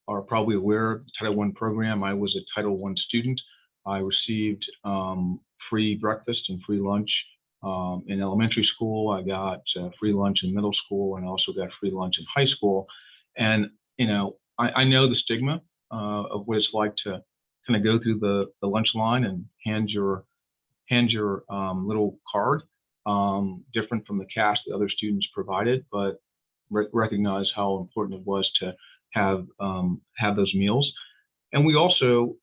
are probably aware of the Title I program, I was a Title I student. I received free breakfast and free lunch in elementary school. I got free lunch in middle school, and also got free lunch in high school. And I know the stigma of what it's like to kind of go through the lunch line and hand your little card, different from the cash that other students provided, but recognize how important it was to have those meals. And we also,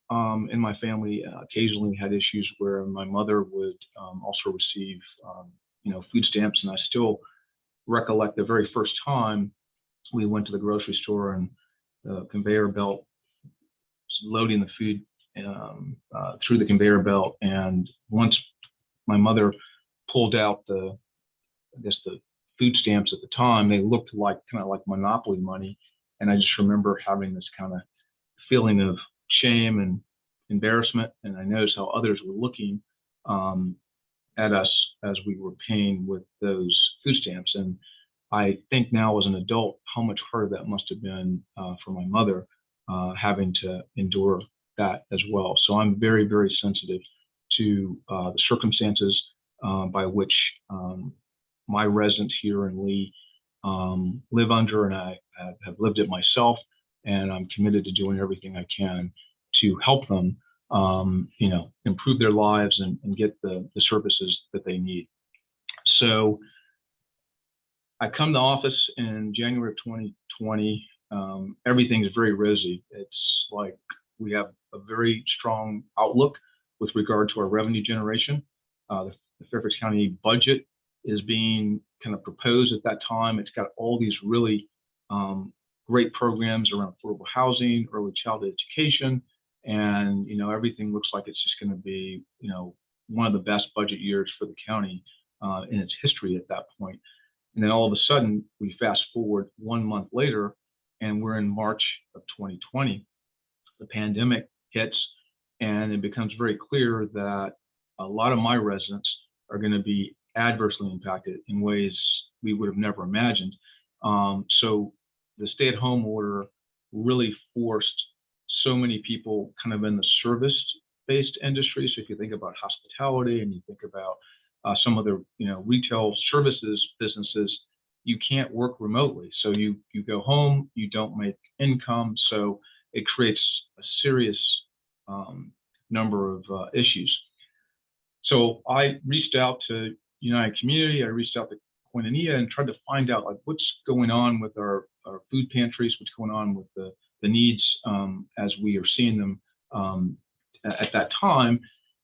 in my family, occasionally had issues where my mother would also receive, food stamps. And I still recollect the very first time we went to the grocery store and the conveyor belt loading the food through the conveyor belt. And once my mother pulled out the food stamps at the time, they looked kind of like Monopoly money. And I just remember having this kind of feeling of shame and embarrassment. And I noticed how others were looking at us as we were paying with those food stamps. And I think now as an adult, how much harder that must have been for my mother, having to endure that as well. So I'm very, very sensitive to the circumstances by which my residents here in Lee live under, and I have lived it myself, and I'm committed to doing everything I can to help them, improve their lives and get the services that they need. So I come to office in January of 2020. Everything is very rosy. It's like we have a very strong outlook with regard to our revenue generation. The Fairfax County budget is being kind of proposed at that time. It's got all these really great programs around affordable housing, early childhood education, and everything looks like it's just going to be one of the best budget years for the county in its history at that point. And then all of a sudden, we fast forward 1 month later, and we're in March of 2020. The pandemic hits, and it becomes very clear that a lot of my residents are going to be adversely impacted in ways we would have never imagined. So the stay-at-home order really forced so many people kind of in the service-based industry. So if you think about hospitality and you think about some of the retail services businesses, you can't work remotely. So you go home, you don't make income. So it creates a serious number of issues. So I reached out to United Community, I reached out to Koinonia and tried to find out what's going on with our food pantries, what's going on with the needs as we are seeing them at that time.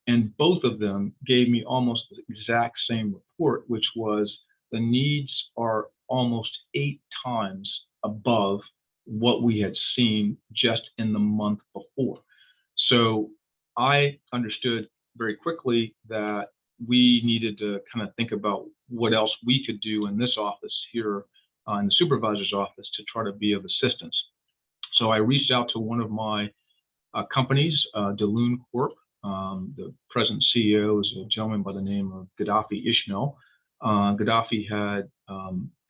And both of them gave me almost the exact same report, which was the needs are almost 8 times above what we had seen just in the month before. So I understood very quickly that we needed to kind of think about what else we could do in this office here in the supervisor's office to try to be of assistance. So I reached out to one of my companies, DeLune Corp. The present CEO is a gentleman by the name of Gaddafi Ishmael. Gaddafi had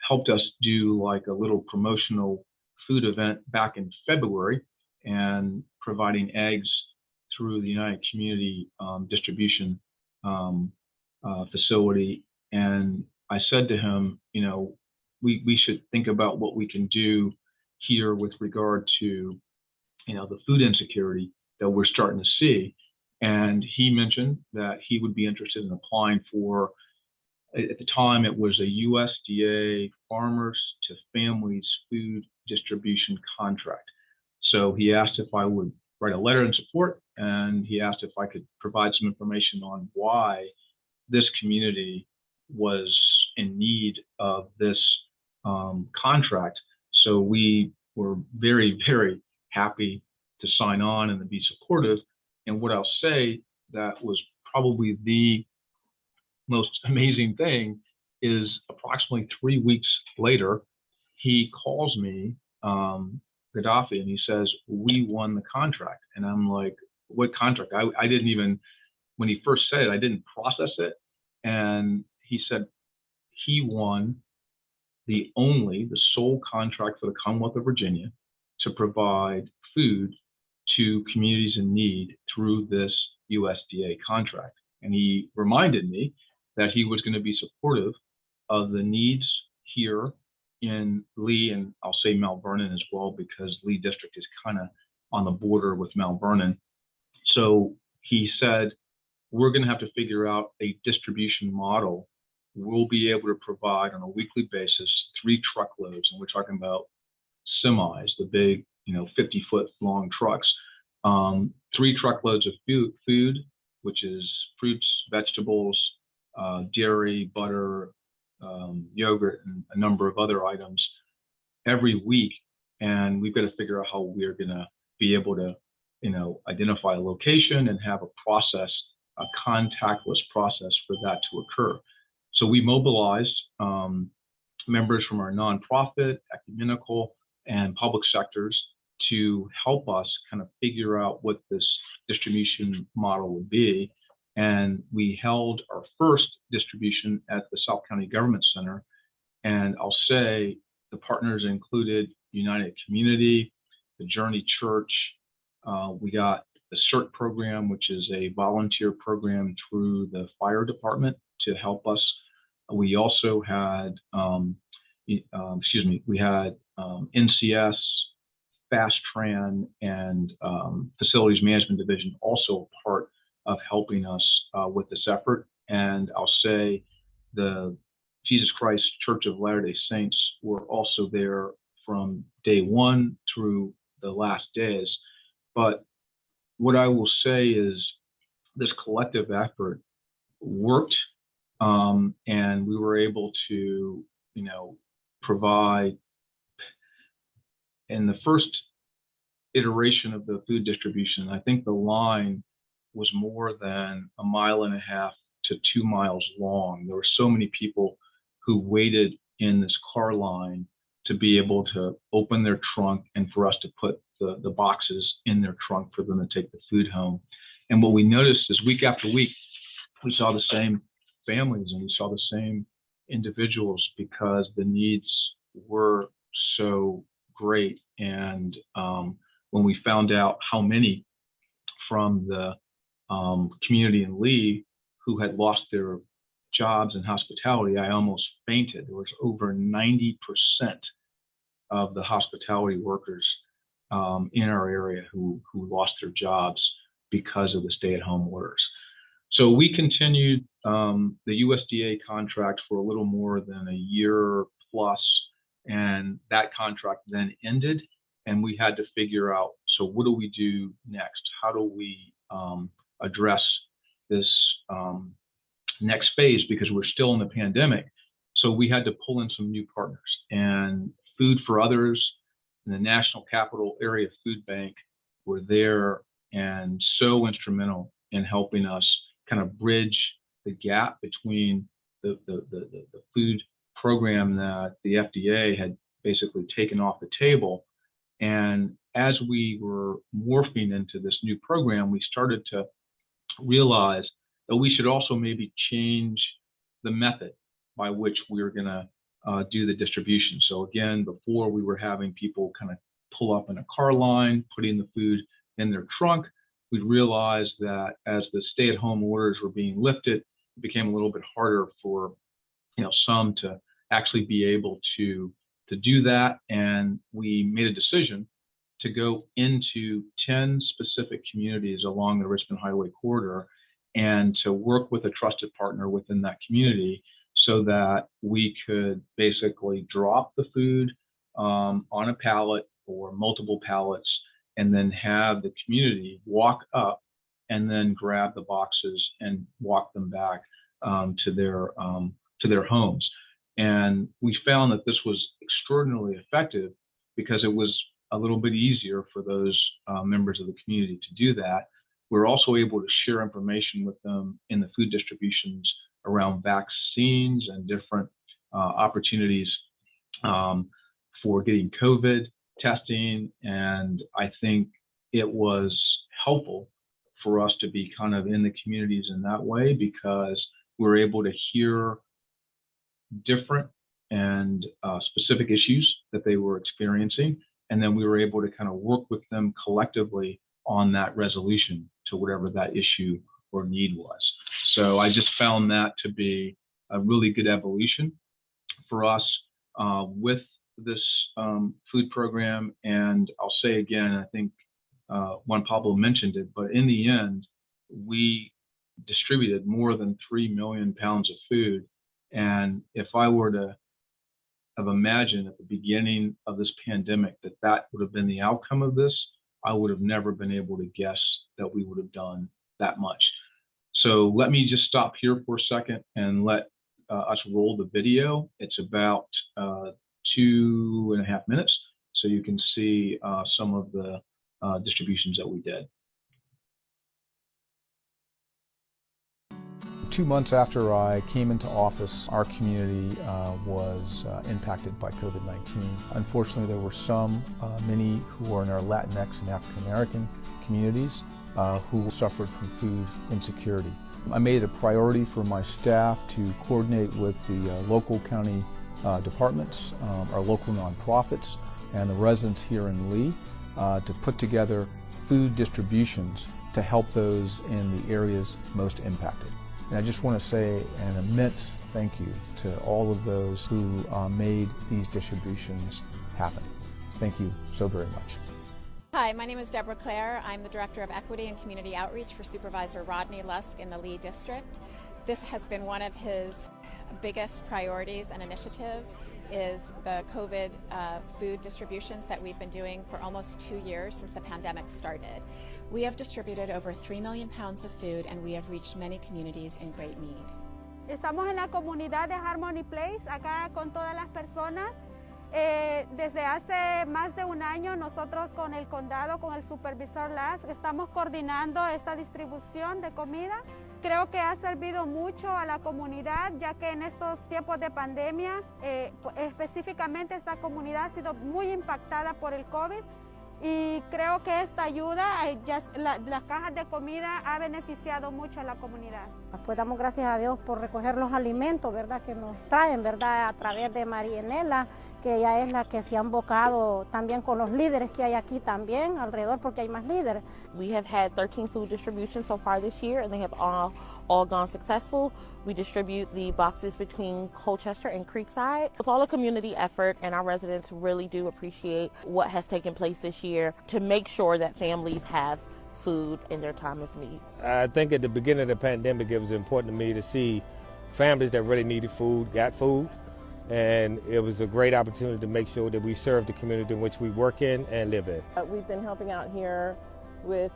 helped us do like a little promotional food event back in February and providing eggs through the United Community Distribution facility. And I said to him, you know, we should think about what we can do here with regard to, you know, the food insecurity that we're starting to see. And he mentioned that he would be interested in applying for, at the time, it was a USDA Farmers to Families food distribution contract. So he asked if I would write a letter in support, and he asked if I could provide some information on why this community was in need of this contract. So we were very, very happy to sign on and to be supportive. And what I'll say that was probably the most amazing thing is approximately 3 weeks later, he calls me, Gaddafi, and he says, we won the contract. And I'm like, what contract? I didn't even, when he first said it, I didn't process it. And he said he won the sole contract for the Commonwealth of Virginia to provide food to communities in need through this USDA contract. And he reminded me that he was going to be supportive of the needs here in Lee, and I'll say Mount Vernon as well, because Lee District is kind of on the border with Mount Vernon. So he said, we're going to have to figure out a distribution model. We'll be able to provide on a weekly basis 3 truckloads, and we're talking about semis, the big, 50-foot long trucks, 3 truckloads of food, which is fruits, vegetables, dairy, butter, yogurt, and a number of other items every week. And we've got to figure out how we're going to be able to, identify a location and have a process, a contactless process for that to occur. So we mobilized members from our nonprofit, ecumenical, and public sectors to help us kind of figure out what this distribution model would be. And we held our first distribution at the South County Government Center. And I'll say the partners included United Community, the Journey Church. We got the CERT program, which is a volunteer program through the fire department to help us. We also had, we had NCS, Fast-Tran, and Facilities Management Division also a part of helping us with this effort. And I'll say the Jesus Christ Church of Latter-day Saints were also there from day one through the last days. But what I will say is this collective effort worked, and we were able to, provide. In the first iteration of the food distribution, I think the line was more than 1.5 miles to 2 miles long. There were so many people who waited in this car line to be able to open their trunk and for us to put the boxes in their trunk for them to take the food home. And what we noticed is week after week, we saw the same families and we saw the same individuals because the needs were so great. And when we found out how many from the community in Lee who had lost their jobs in hospitality, I almost fainted. There was over 90% of the hospitality workers in our area who lost their jobs because of the stay-at-home orders. So we continued the USDA contract for a little more than a year plus, and that contract then ended, and we had to figure out, so what do we do next? How do we address this next phase, because we're still in the pandemic? So we had to pull in some new partners, and Food for Others and the National Capital Area Food Bank were there and so instrumental in helping us kind of bridge the gap between the food program that the FDA had basically taken off the table. And as we were morphing into this new program, we started to realize that we should also maybe change the method by which we were going to do the distribution. So again, before we were having people kind of pull up in a car line, putting the food in their trunk. We realized that as the stay-at-home orders were being lifted, it became a little bit harder for some to actually be able to do that. And we made a decision to go into 10 specific communities along the Richmond Highway corridor and to work with a trusted partner within that community so that we could basically drop the food on a pallet or multiple pallets and then have the community walk up and then grab the boxes and walk them back to their homes. And we found that this was extraordinarily effective because it was a little bit easier for those members of the community to do that. We're also able to share information with them in the food distributions around vaccines and different opportunities for getting COVID testing. And I think it was helpful for us to be kind of in the communities in that way because we're able to hear different and specific issues that they were experiencing. And then we were able to kind of work with them collectively on that resolution to whatever that issue or need was. So I just found that to be a really good evolution for us with this food program. And I'll say again, I think Juan Pablo mentioned it, but in the end, we distributed more than 3 million pounds of food. And if I were to have imagined at the beginning of this pandemic that would have been the outcome of this, I would have never been able to guess that we would have done that much. So let me just stop here for a second and let us roll the video. It's about 2.5 minutes, so you can see some of the distributions that we did. 2 months after I came into office, our community was impacted by COVID-19. Unfortunately, there were many who are in our Latinx and African American communities who suffered from food insecurity. I made it a priority for my staff to coordinate with the local county departments, our local nonprofits, and the residents here in Lee to put together food distributions to help those in the areas most impacted. And I just want to say an immense thank you to all of those who made these distributions happen. Thank you so very much. Hi, my name is Deborah Clare. I'm the Director of Equity and Community Outreach for Supervisor Rodney Lusk in the Lee District. This has been one of his biggest priorities and initiatives is the COVID food distributions that we've been doing for almost 2 years since the pandemic started. We have distributed over 3 million pounds of food and we have reached many communities in great need. Estamos en la comunidad de Harmony Place, acá con todas las personas. Desde hace más de un año nosotros con el condado, con el supervisor Lask, estamos coordinando esta distribución de comida. Creo que ha servido mucho a la comunidad, ya que en estos tiempos de pandemia, específicamente esta comunidad ha sido muy impactada por el COVID y creo que esta ayuda, las cajas de comida ha beneficiado mucho a la comunidad. Pues damos gracias a Dios por recoger los alimentos, ¿verdad? Que nos traen, ¿verdad? A través de Marianela, que ella es la que se ha invocado también con los líderes que hay aquí también alrededor, porque hay más líderes. We have had 13 food distributions so far this year, and they have all gone successful. We distribute the boxes between Colchester and Creekside. It's all a community effort, and our residents really do appreciate what has taken place this year to make sure that families have food in their time of need. I think at the beginning of the pandemic, it was important to me to see families that really needed food, got food. And it was a great opportunity to make sure that we serve the community in which we work in and live in. We've been helping out here with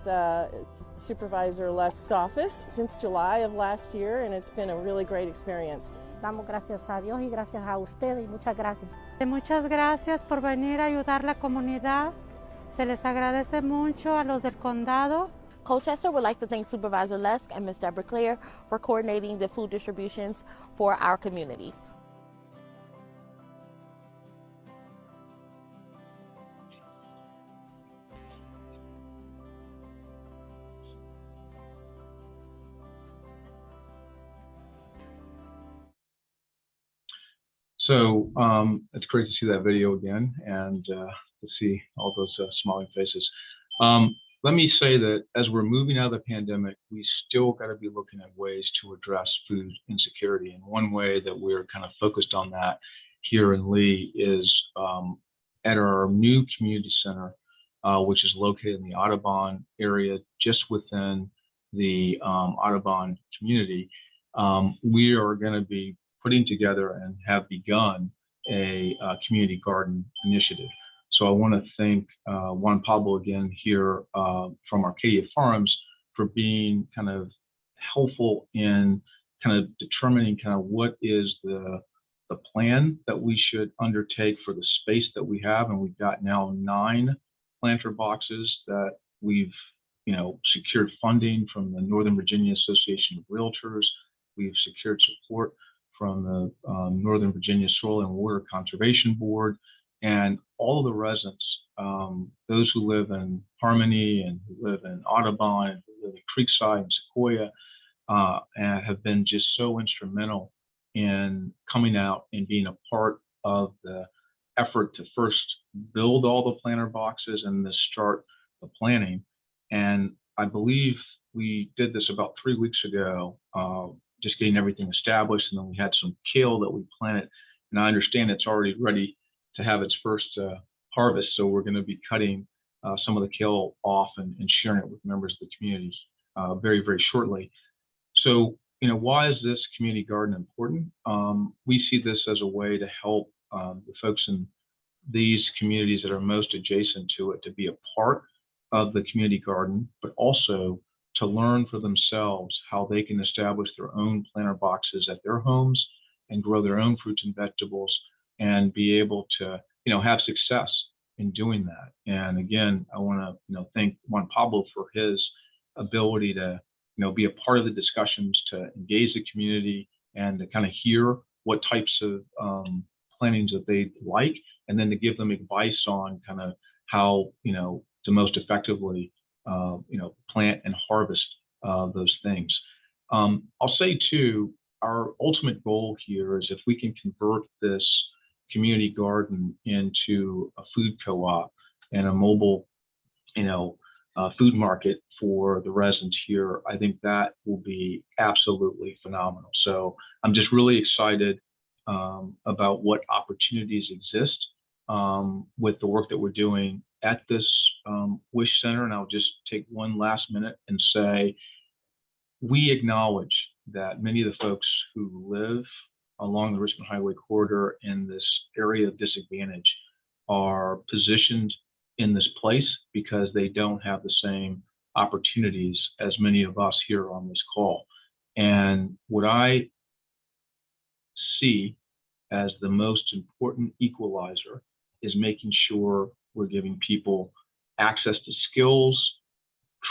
Supervisor Lusk's office since July of last year, and it's been a really great experience. Damos gracias a Dios y gracias a ustedes y muchas gracias. Muchas gracias por venir a ayudar a la comunidad. Se les agradece mucho a los del condado. Colchester would like to thank Supervisor Lusk and Ms. Deborah Clare for coordinating the food distributions for our communities. So it's great to see that video again and to see all those smiling faces. Let me say that as we're moving out of the pandemic, we still got to be looking at ways to address food insecurity. And one way that we're kind of focused on that here in Lee is at our new community center, which is located in the Audubon area, just within the Audubon community. We are going to be putting together and have begun a community garden initiative. So I want to thank Juan Pablo again here from Arcadia Farms for being kind of helpful in kind of determining kind of what is the plan that we should undertake for the space that we have. And we've got now 9 planter boxes that we've secured funding from the Northern Virginia Association of Realtors. We've secured support from the Northern Virginia Soil and Water Conservation Board. And all of the residents, those who live in Harmony and who live in Audubon and who live in Creekside and Sequoia, and have been just so instrumental in coming out and being a part of the effort to first build all the planter boxes and to start the planning. And I believe we did this about 3 weeks ago, just getting everything established. And then we had some kale that we planted. And I understand it's already ready to have its first harvest. So we're going to be cutting some of the kale off and sharing it with members of the community very, very shortly. So, why is this community garden important? We see this as a way to help the folks in these communities that are most adjacent to it to be a part of the community garden, but also to learn for themselves how they can establish their own planter boxes at their homes and grow their own fruits and vegetables and be able to, have success in doing that. And again, I want to, thank Juan Pablo for his ability to, be a part of the discussions, to engage the community and to kind of hear what types of plantings that they like, and then to give them advice on kind of how, to most effectively, plant and harvest those things. I'll say too, our ultimate goal here is if we can convert this community garden into a food co-op and a mobile, food market for the residents here, I think that will be absolutely phenomenal. So I'm just really excited about what opportunities exist with the work that we're doing at this WISH Center. And I'll just take one last minute and say, we acknowledge that many of the folks who live along the Richmond Highway corridor in this area of disadvantage are positioned in this place because they don't have the same opportunities as many of us here on this call. And what I see as the most important equalizer is making sure we're giving people access to skills,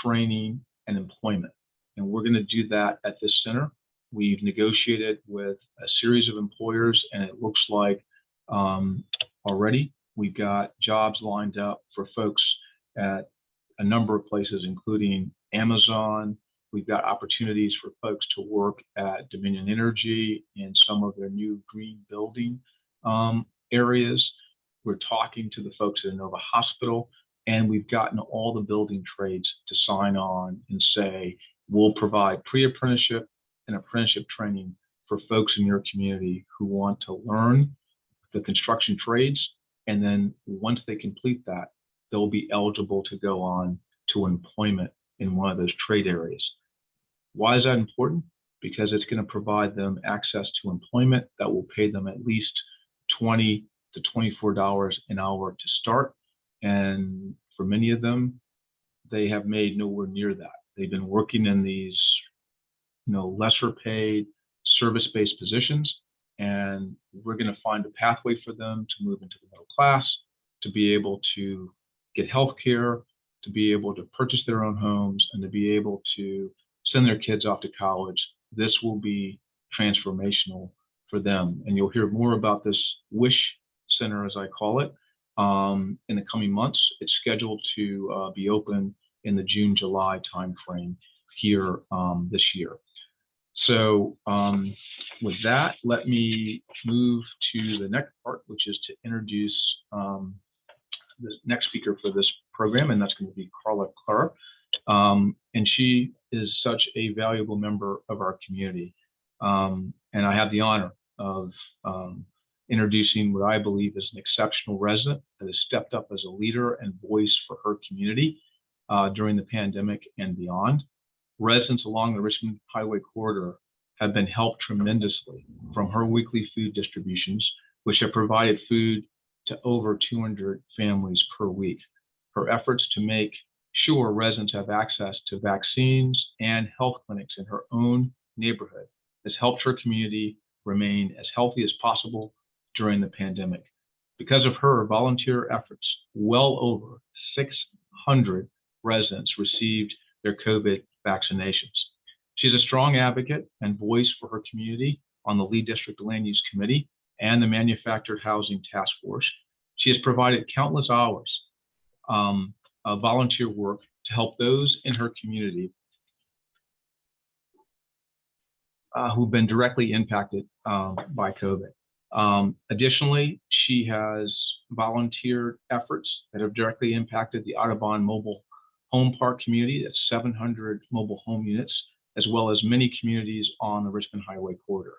training, and employment. And we're going to do that at this center. We've negotiated with a series of employers, and it looks like already we've got jobs lined up for folks at a number of places, including Amazon. We've got opportunities for folks to work at Dominion Energy in some of their new green building areas. We're talking to the folks at Inova Hospital, and we've gotten all the building trades to sign on and say, we'll provide pre-apprenticeship and apprenticeship training for folks in your community who want to learn the construction trades. And then once they complete that, they'll be eligible to go on to employment in one of those trade areas. Why is that important? Because it's going to provide them access to employment that will pay them at least $20 to $24 an hour to start. And for many of them, they have made nowhere near that. They've been working in these, lesser paid service-based positions, and we're going to find a pathway for them to move into the middle class, to be able to get health care, to be able to purchase their own homes, and to be able to send their kids off to college. This will be transformational for them. And you'll hear more about this WISH Center, as I call it, in the coming months. It's scheduled to be open in the June, July timeframe here this year. So with that, let me move to the next part, which is to introduce the next speaker for this program, and that's going to be Carla Clark. And she is such a valuable member of our community. And I have the honor of introducing what I believe is an exceptional resident that has stepped up as a leader and voice for her community during the pandemic and beyond. Residents along the Richmond Highway corridor have been helped tremendously from her weekly food distributions, which have provided food to over 200 families per week. Her efforts to make sure residents have access to vaccines and health clinics in her own neighborhood has helped her community remain as healthy as possible during the pandemic. Because of her volunteer efforts, well over 600 residents received their COVID vaccinations. She's a strong advocate and voice for her community on the Lee District Land Use Committee and the Manufactured Housing Task Force. She has provided countless hours of volunteer work to help those in her community who've been directly impacted by COVID. Additionally, she has volunteered efforts that have directly impacted the Audubon Mobile Home Park community. That's 700 mobile home units, as well as many communities on the Richmond Highway corridor.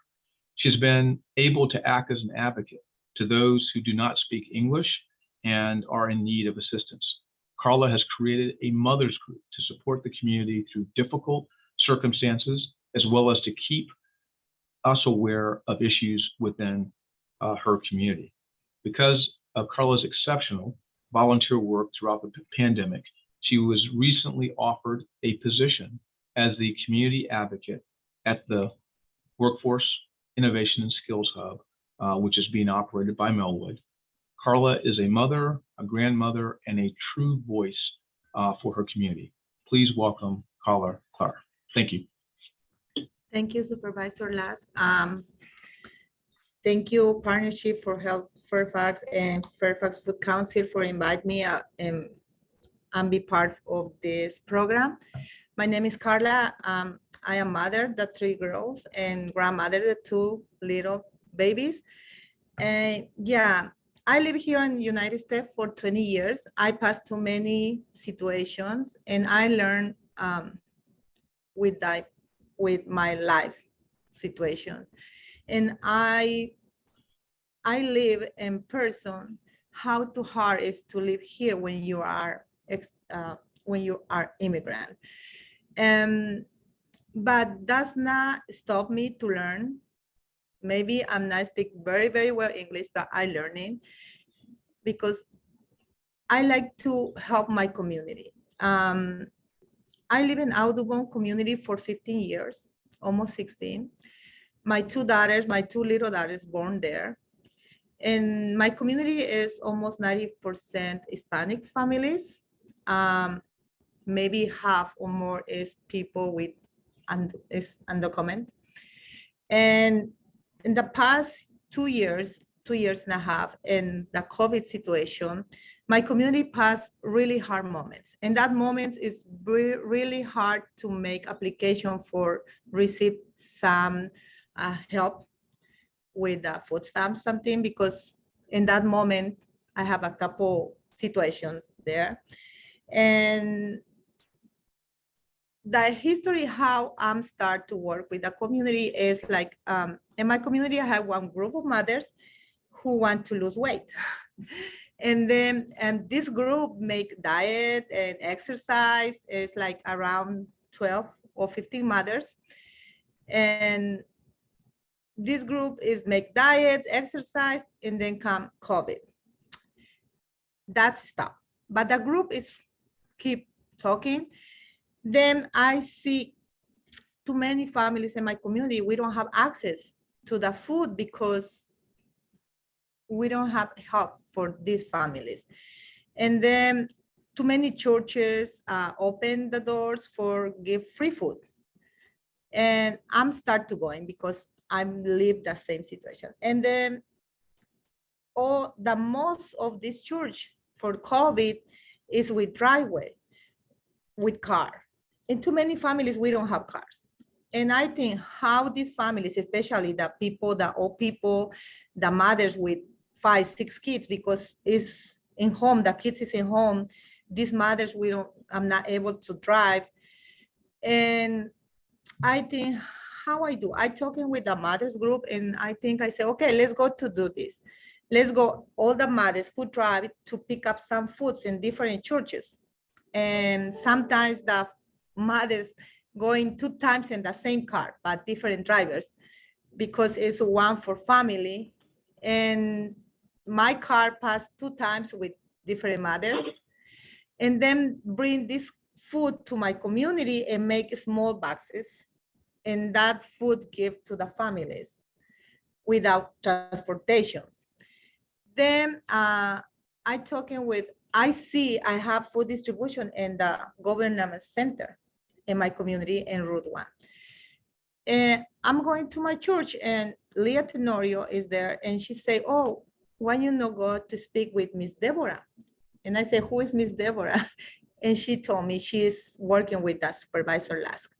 She's been able to act as an advocate to those who do not speak English and are in need of assistance. Carla has created a mother's group to support the community through difficult circumstances, as well as to keep us aware of issues within her community. Because of Carla's exceptional volunteer work throughout the pandemic, she was recently offered a position as the community advocate at the Workforce Innovation and Skills Hub, which is being operated by Melwood. Carla is a mother, a grandmother, and a true voice for her community. Please welcome Carla Clark. Thank you. Thank you, Supervisor Lask. Thank you, Partnership for Health Fairfax and Fairfax Food Council for inviting me and be part of this program. My name is Carla. I am mother of 3 girls and grandmother of 2 little babies. And yeah, I live here in the United States for 20 years. I passed through many situations and I learned with my life situations. And I live in person how too hard is to live here when you are immigrant. But does not stop me to learn. Maybe I'm not speak very, very well English, but I learning because I like to help my community. I live in Audubon community for 15 years, almost 16. My 2 little daughters born there. And my community is almost 90% Hispanic families. Maybe half or more is people with undocumented. And in the past 2 years and a half in the COVID situation, my community passed really hard moments. And that moment is really hard to make application for receive some help with the food stamps, something, because in that moment, I have a couple situations there. And the history how I'm start to work with the community is like, in my community, I have one group of mothers who want to lose weight. And then this group make diet and exercise. It's like around 12 or 15 mothers. And this group is make diets, exercise, and then come COVID. That's stop. But the group is keep talking. Then I see too many families in my community, we don't have access to the food because we don't have help for these families. And then too many churches open the doors for give free food. And I'm start to going because I live the same situation. And then the most of this church for COVID is with driveway, with car. In too many families, we don't have cars. And I think how these families, especially the people, the old people, the mothers with 5, 6 kids, because it's in home, the kids is in home. These mothers, I'm not able to drive. And I think how I do, I talking with the mothers group, and I think I say, okay, let's go to do this. Let's go, all the mothers who drive to pick up some foods in different churches. And sometimes the mothers going 2 times in the same car, but different drivers, because it's one for family. And my car passed 2 times with different mothers, and then bring this food to my community and make small boxes, and that food give to the families without transportation. Then I have food distribution in the government center in my community in Route 1. And I'm going to my church, and Leah Tenorio is there, and she say, oh, why you not go to speak with Miss Deborah? And I say, who is Miss Deborah? And she told me she is working with the Supervisor Lask.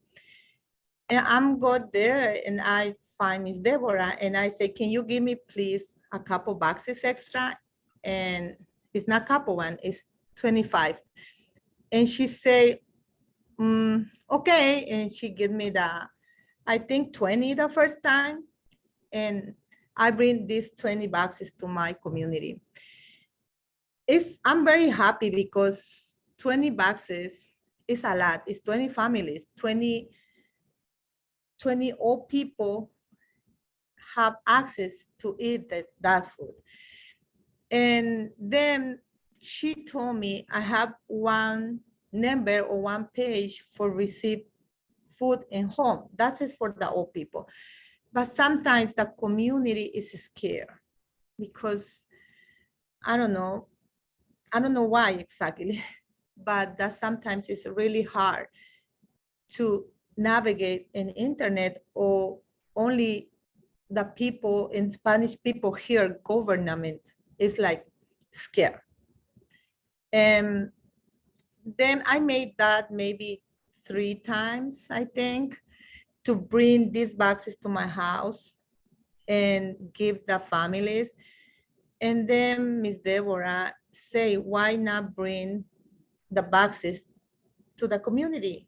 And I'm go there, and I find Miss Deborah, and I say, can you give me please a couple boxes extra? And it's not couple one, it's 25. And she say, okay. And she give me I think 20 the first time. And I bring these 20 boxes to my community. I'm very happy because 20 boxes is a lot. It's 20 families, 20 old people have access to eat that food. And then she told me I have one number or one page for receive food in home. That is for the old people. But sometimes the community is scared because I don't know why exactly, but that sometimes it's really hard to navigate in internet, or only the people in Spanish people here government is like scared. And then I made that maybe 3 times, I think, to bring these boxes to my house and give the families. And then Miss Deborah say, why not bring the boxes to the community?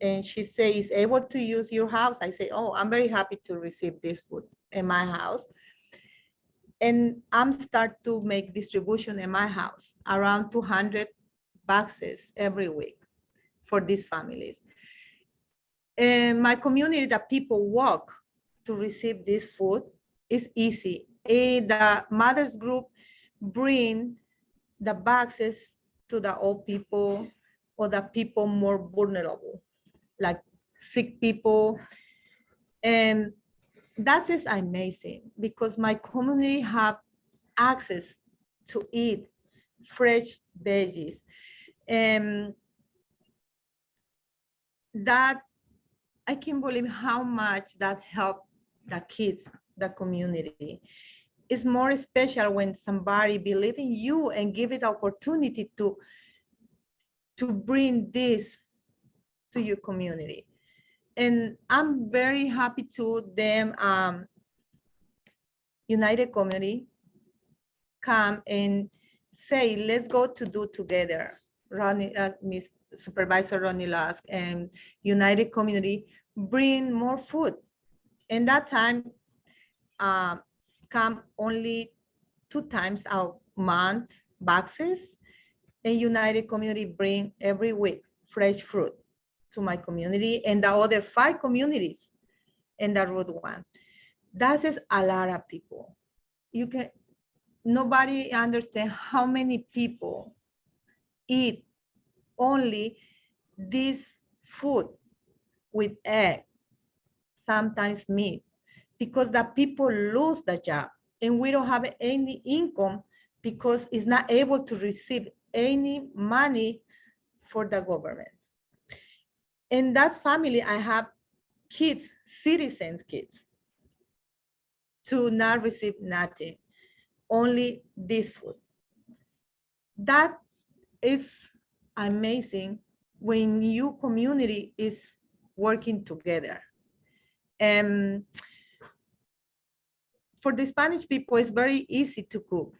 And she says, able to use your house. I say, oh, I'm very happy to receive this food in my house. And I'm start to make distribution in my house, around 200 boxes every week for these families. In my community, the people walk to receive this food. It's easy. The mothers group bring the boxes to the old people or the people more vulnerable, like sick people. And that is amazing because my community have access to eat fresh veggies. And that I can't believe how much that helped the kids, the community. It's more special when somebody believes in you and give it the opportunity to bring this to your community. And I'm very happy to them United Community come and say, let's go to do together. Miss Supervisor Ronnie Lusk and United Community bring more food. And that time come only 2 times a month boxes, and United Community bring every week fresh fruit to my community and the other 5 communities in the Route 1. That is a lot of people. Nobody understands how many people eat only this food with egg, sometimes meat, because the people lose the job and we don't have any income because it's not able to receive any money for the government. In that family, I have kids, citizens kids, to not receive nothing, only this food. That is amazing when your community is working together And for the Spanish people, it's very easy to cook.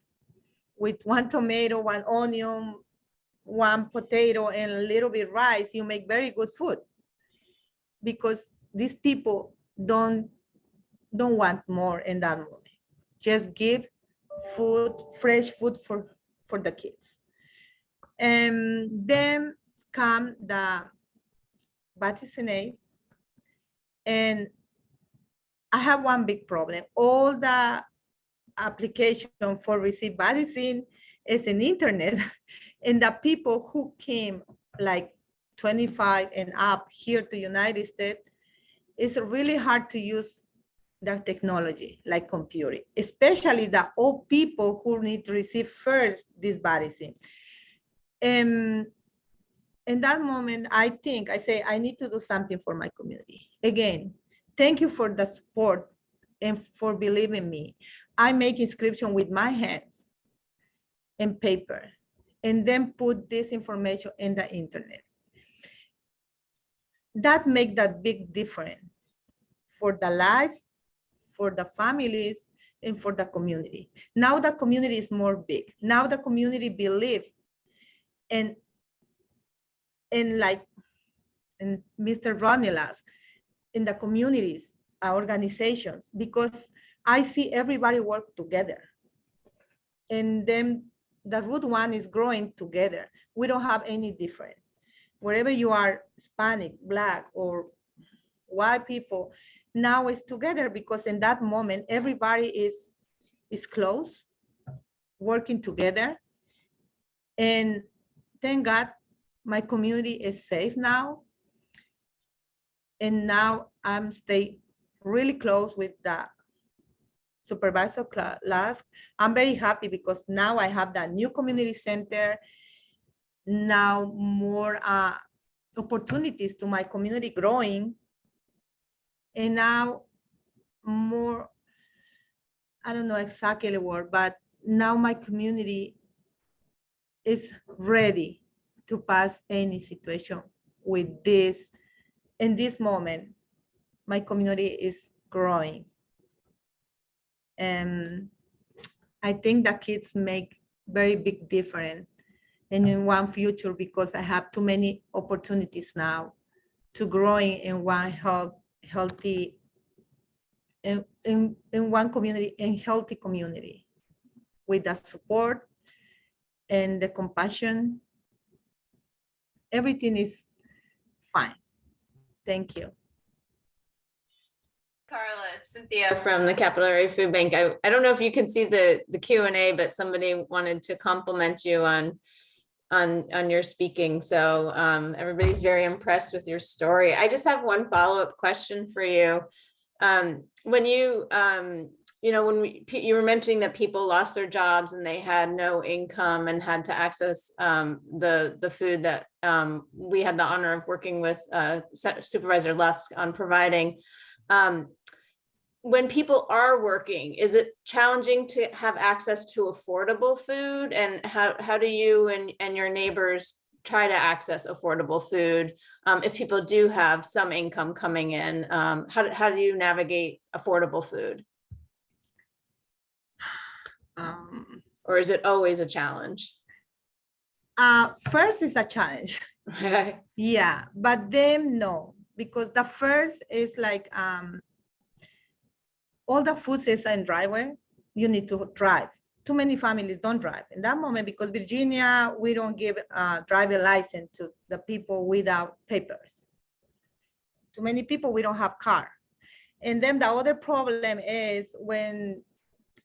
With 1 tomato, 1 onion, 1 potato, and a little bit rice, you make very good food. Because these people don't want more in that moment. Just give food, fresh food for the kids. And then come the vaccinate. And I have one big problem. All the application for receive vaccine is in internet. And the people who came like 25 and up here to United States, it's really hard to use the technology like computing, especially the old people who need to receive first this vaccine. In that moment, I say, I need to do something for my community. Again, thank you for the support and for believing me. I make inscription with my hands and paper, and then put this information in the internet. That make that big difference for the life, for the families, and for the community. Now the community is more big. Now the community believe in like in Mr. Rodney Lusk, in the communities, organizations, because I see everybody work together. And then the root one is growing together. We don't have any different. Wherever you are, Hispanic, Black, or white people, now it's together, because in that moment, everybody is close, working together. And thank God, my community is safe now. And now I'm stay really close with the Supervisor Lusk. I'm very happy because now I have that new community center. Now more opportunities to my community growing. And now more, I don't know exactly the word, but now my community is ready to pass any situation with this. In this moment, my community is growing. And I think the kids make very big difference in one future, because I have too many opportunities now to growing in one healthy, in one community, in healthy community, with the support and the compassion. Everything is fine. Thank you. Carla, it's Cynthia from the Capital Area Food Bank. I don't know if you can see the Q&A, but somebody wanted to compliment you on your speaking. So everybody's very impressed with your story. I just have one follow-up question for you. When you were mentioning that people lost their jobs and they had no income and had to access the food that we had the honor of working with Supervisor Lusk on providing. When people are working, is it challenging to have access to affordable food? And how do you and your neighbors try to access affordable food if people do have some income coming in? How do you navigate affordable food? Or is it always a challenge? First is a challenge. Yeah, but then no, because the first is like all the food is in driveway, you need to drive. Too many families don't drive in that moment, because Virginia, we don't give a driver license to the people without papers. Too many people, we don't have car. And then the other problem is when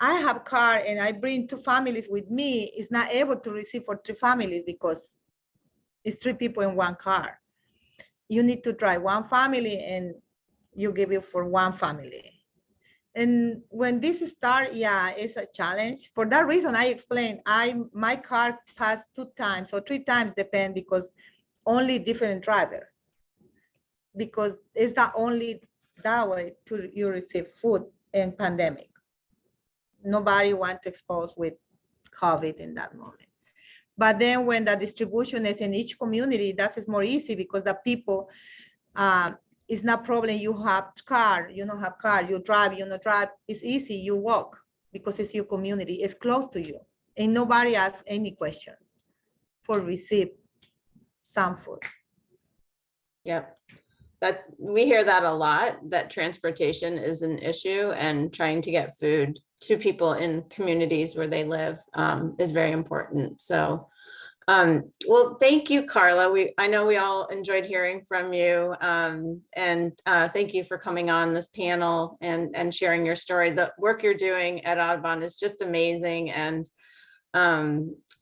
I have car and I bring 2 families with me, it's not able to receive for 3 families because it's 3 people in 1 car. You need to drive 1 family and you give it for 1 family. And when this starts, yeah, it's a challenge. For that reason, I explained, my car passed 2 times or 3 times, depend, because only different driver. Because it's the only that way to you receive food in pandemic. Nobody want to expose with COVID in that moment. But then when the distribution is in each community, that is more easy, because the people It's not problem. You have car, you don't have car, you drive, you don't drive. It's easy. You walk because it's your community. It's close to you. And nobody asks any questions for receive some food. Yep. That we hear that a lot, that transportation is an issue, and trying to get food to people in communities where they live is very important. So, well, thank you, Carla. I know we all enjoyed hearing from you, and thank you for coming on this panel and sharing your story. The work you're doing at Audubon is just amazing, and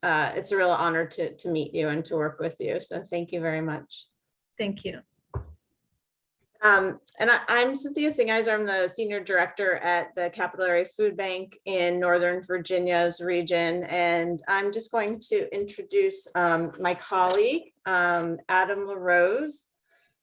it's a real honor to meet you and to work with you. So thank you very much. Thank you. And I'm Cynthia Singheiser. I'm the Senior Director at the Capital Area Food Bank in Northern Virginia's region. And I'm just going to introduce my colleague, Adam LaRose.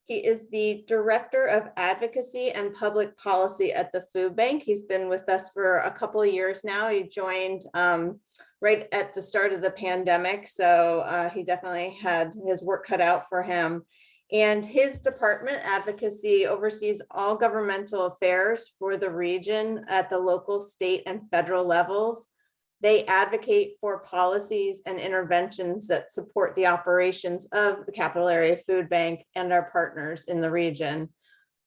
He is the Director of Advocacy and Public Policy at the Food Bank. He's been with us for a couple of years now. He joined right at the start of the pandemic. So he definitely had his work cut out for him. And his department, Advocacy, oversees all governmental affairs for the region at the local, state, and federal levels. They advocate for policies and interventions that support the operations of the Capital Area Food Bank and our partners in the region,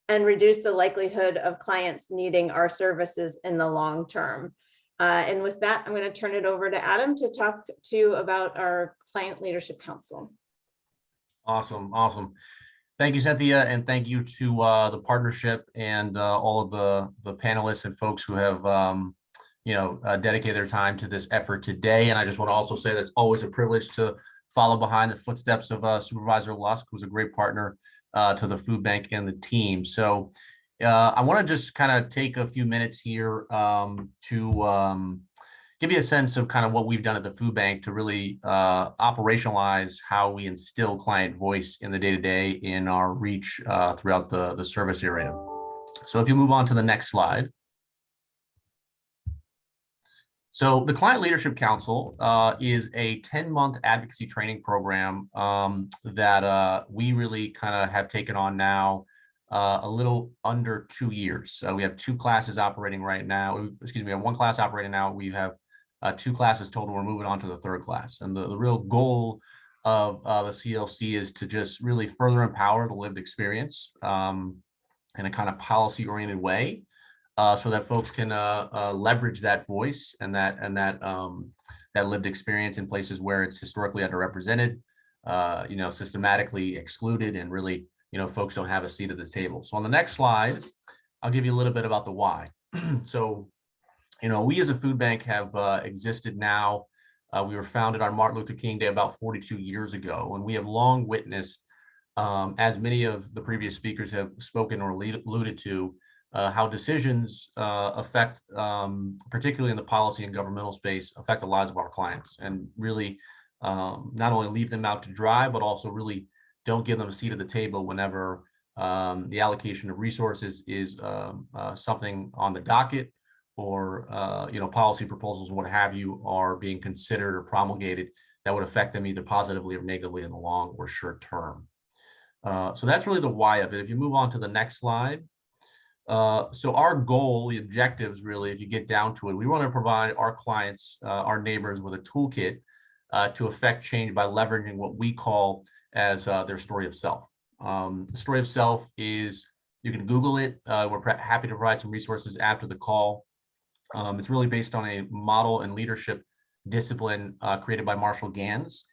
and reduce the likelihood of clients needing our services in the long term. And with that, I'm going to turn it over to Adam to talk to you about our Client Leadership Council. Awesome. Thank you, Cynthia, and thank you to the partnership and all of the panelists and folks who have dedicated their time to this effort today. And I just want to also say that it's always a privilege to follow behind the footsteps of Supervisor Lusk, who's a great partner to the food bank and the team. So I want to just kind of take a few minutes here to give you a sense of kind of what we've done at the food bank to really operationalize how we instill client voice in the day-to-day in our reach throughout the service area. So if you move on to the next slide. So the Client Leadership Council is a 10-month advocacy training program that we really kind of have taken on now a little under 2 years. We have 2 classes operating right now. Excuse me, we have 1 class operating now. We have 2 classes total. We're moving on to the 3rd class. And the real goal of the CLC is to just really further empower the lived experience in a kind of policy-oriented way so that folks can leverage that voice and that lived experience in places where it's historically underrepresented, systematically excluded, and really, folks don't have a seat at the table. So on the next slide, I'll give you a little bit about the why. So we as a food bank have existed now. We were founded on Martin Luther King Day about 42 years ago, and we have long witnessed, as many of the previous speakers have spoken or alluded to, how decisions affect, particularly in the policy and governmental space, affect the lives of our clients, and really not only leave them out to dry, but also really don't give them a seat at the table whenever the allocation of resources is something on the docket, or policy proposals and what have you are being considered or promulgated that would affect them either positively or negatively in the long or short term. So that's really the why of it. If you move on to the next slide. So our goal, the objectives really, if you get down to it, we want to provide our clients, our neighbors, with a toolkit to affect change by leveraging what we call as their story of self. The story of self is, you can Google it. We're happy to provide some resources after the call. It's really based on a model and leadership discipline created by Marshall Gans.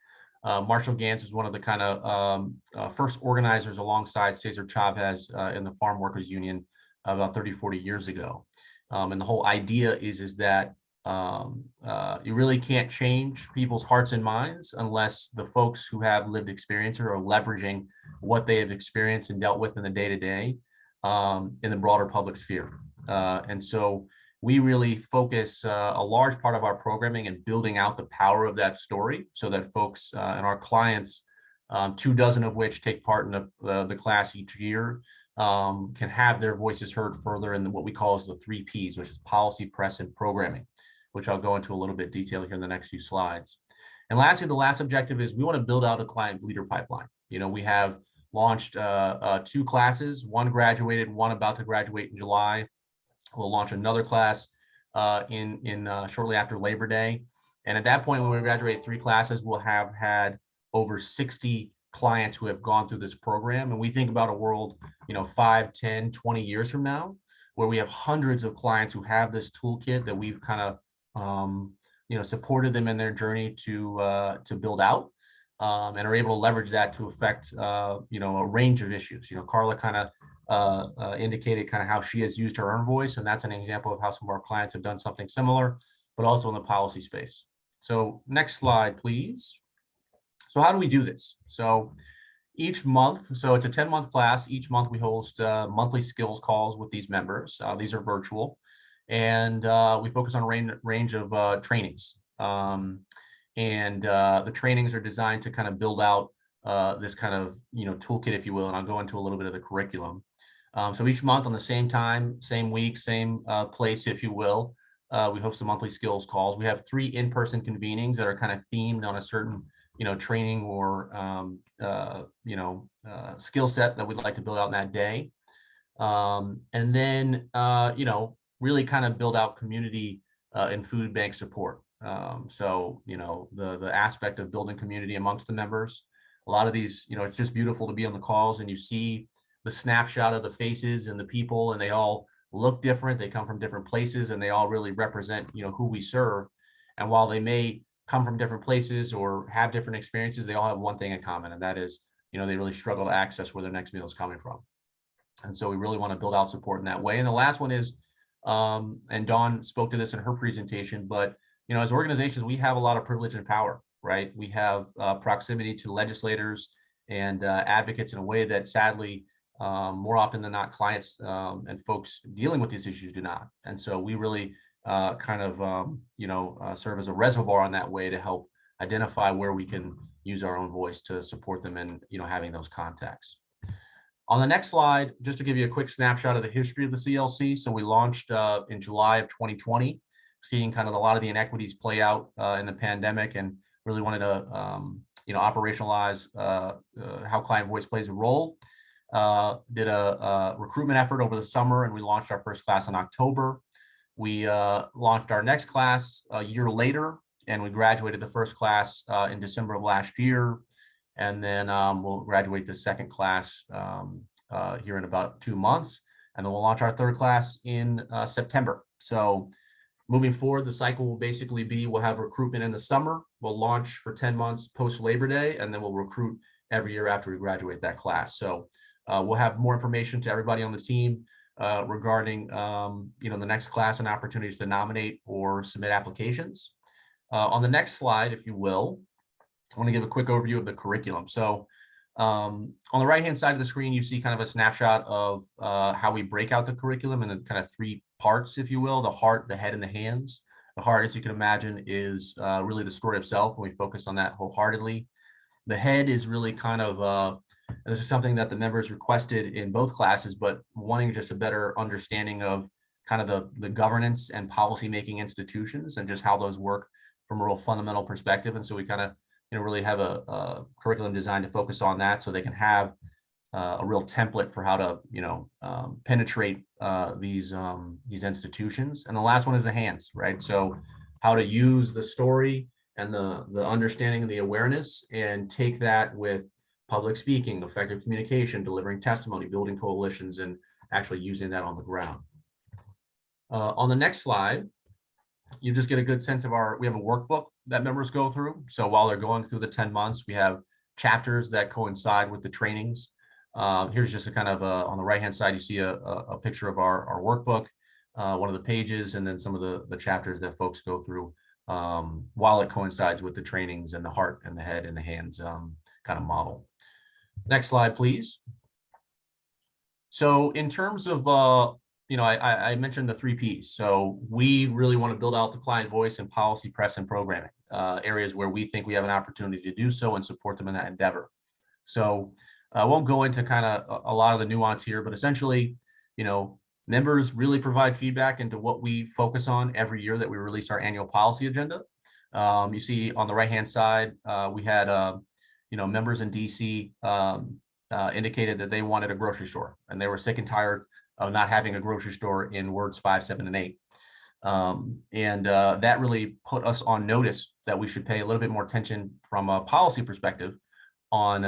Marshall Gans is one of the kind of first organizers alongside Cesar Chavez in the Farm Workers Union about 30, 40 years ago. And the whole idea is that you really can't change people's hearts and minds unless the folks who have lived experience are leveraging what they have experienced and dealt with in the day-to-day in the broader public sphere. And so we really focus a large part of our programming and building out the power of that story so that folks and our clients, 24 of which take part in the class each year, can have their voices heard further in what we call as the 3 Ps, which is policy, press, and programming, which I'll go into a little bit detail here in the next few slides. And lastly, the last objective is we want to build out a client leader pipeline. We have launched 2 classes, one graduated, one about to graduate in July. We'll launch another class shortly after Labor Day. And at that point, when we graduate 3 classes, we'll have had over 60 clients who have gone through this program. And we think about a world, 5, 10, 20 years from now, where we have hundreds of clients who have this toolkit that we've kind of, supported them in their journey to build out, and are able to leverage that to affect, a range of issues. Carla kind of indicated kind of how she has used her own voice, and that's an example of how some of our clients have done something similar, but also in the policy space. So next slide, please. So how do we do this? So each month, so it's a 10-month class. Each month we host monthly skills calls with these members. These are virtual, and we focus on a range of trainings. The trainings are designed to kind of build out this kind of toolkit, if you will, and I'll go into a little bit of the curriculum. So each month on the same time, same week, same place, if you will, we host the monthly skills calls. We have 3 in-person convenings that are kind of themed on a certain training or skill set that we'd like to build out in that day, and then really kind of build out community and food bank support. So the aspect of building community amongst the members. A lot of these, it's just beautiful to be on the calls and you see the snapshot of the faces and the people, and they all look different. They come from different places, and they all really represent who we serve. And while they may come from different places or have different experiences, they all have one thing in common, and that is they really struggle to access where their next meal is coming from. And so we really want to build out support in that way. And the last one is, and Dawn spoke to this in her presentation, but as organizations, we have a lot of privilege and power, right? We have proximity to legislators and advocates in a way that sadly, more often than not, clients and folks dealing with these issues do not. And so we really serve as a reservoir in that way to help identify where we can use our own voice to support them in having those contacts. On the next slide, just to give you a quick snapshot of the history of the CLC. So we launched in July of 2020, seeing kind of a lot of the inequities play out in the pandemic, and really wanted to operationalize how client voice plays a role. Did a recruitment effort over the summer, and we launched our first class in October. We launched our next class a year later, and we graduated the first class in December of last year. And then we'll graduate the second class here in about 2 months. And then we'll launch our third class in September. So moving forward, the cycle will basically be, we'll have recruitment in the summer. We'll launch for 10 months post Labor Day, and then we'll recruit every year after we graduate that class. So we'll have more information to everybody on the team regarding the next class and opportunities to nominate or submit applications. On the next slide, if you will, I want to give a quick overview of the curriculum. So on the right-hand side of the screen, you see kind of a snapshot of how we break out the curriculum in kind of 3 parts, if you will: the heart, the head, and the hands. The heart, as you can imagine, is really the story of self, and we focus on that wholeheartedly. The head is really kind of, this is something that the members requested in both classes, but wanting just a better understanding of kind of the governance and policy-making institutions and just how those work from a real fundamental perspective. And so we kind of really have a curriculum designed to focus on that, so they can have a real template for how to penetrate these institutions. And the last one is the hands, right? So how to use the story and the understanding and the awareness, and take that with public speaking, effective communication, delivering testimony, building coalitions, and actually using that on the ground. On the next slide, you just get a good sense of we have a workbook that members go through. So while they're going through the 10 months, we have chapters that coincide with the trainings. Here's just a kind of on the right-hand side, you see a picture of our workbook, one of the pages, and then some of the chapters that folks go through while it coincides with the trainings and the heart and the head and the hands kind of model. Next slide, please. So in terms of, I mentioned the 3 Ps. So we really want to build out the client voice and policy, press, and programming, areas where we think we have an opportunity to do so and support them in that endeavor. So I won't go into kind of a lot of the nuance here, but essentially, members really provide feedback into what we focus on every year that we release our annual policy agenda. You see on the right-hand side, we had, members in DC indicated that they wanted a grocery store, and they were sick and tired of not having a grocery store in wards 5, 7, and 8. That really put us on notice that we should pay a little bit more attention from a policy perspective on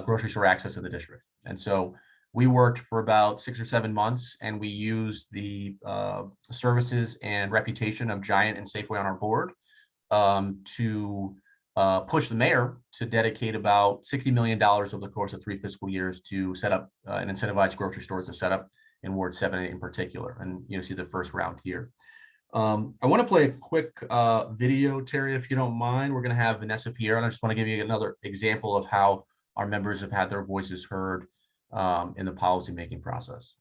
grocery store access in the district. And so we worked for about 6 or 7 months, and we used the services and reputation of Giant and Safeway on our board to push the mayor to dedicate about $60 million over the course of 3 fiscal years to set up and incentivize grocery stores to set up in Ward 7 in particular. And you see the first round here. I want to play a quick video, Terry, if you don't mind. We're going to have Vanessa Pierre, and I just want to give you another example of how our members have had their voices heard in the policymaking process.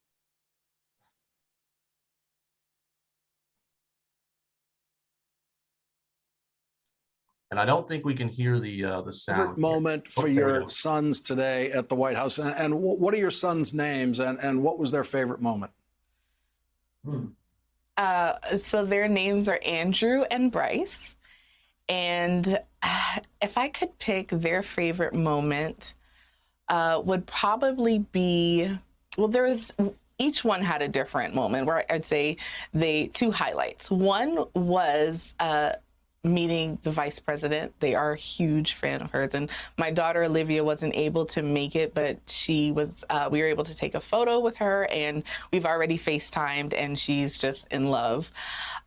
And I don't think we can hear the sound. Favorite moment for your sons today at the White House, and what are your sons' names, and what was their favorite moment? So their names are Andrew and Bryce, and if I could pick their favorite moment, would probably be, well, each one had a different moment where I'd say two highlights. One was meeting the vice president. They are a huge fan of hers, and my daughter Olivia wasn't able to make it, but she was. We were able to take a photo with her, and we've already FaceTimed, and she's just in love.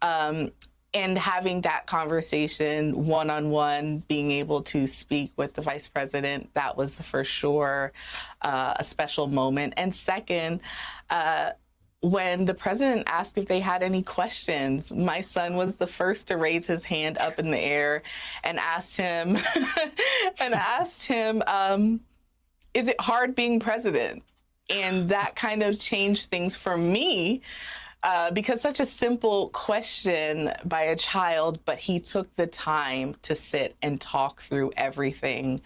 And having that conversation one-on-one, being able to speak with the vice president, that was for sure a special moment. And second, when the president asked if they had any questions, my son was the first to raise his hand up in the air and asked him, is it hard being president? And that kind of changed things for me, because such a simple question by a child, but he took the time to sit and talk through everything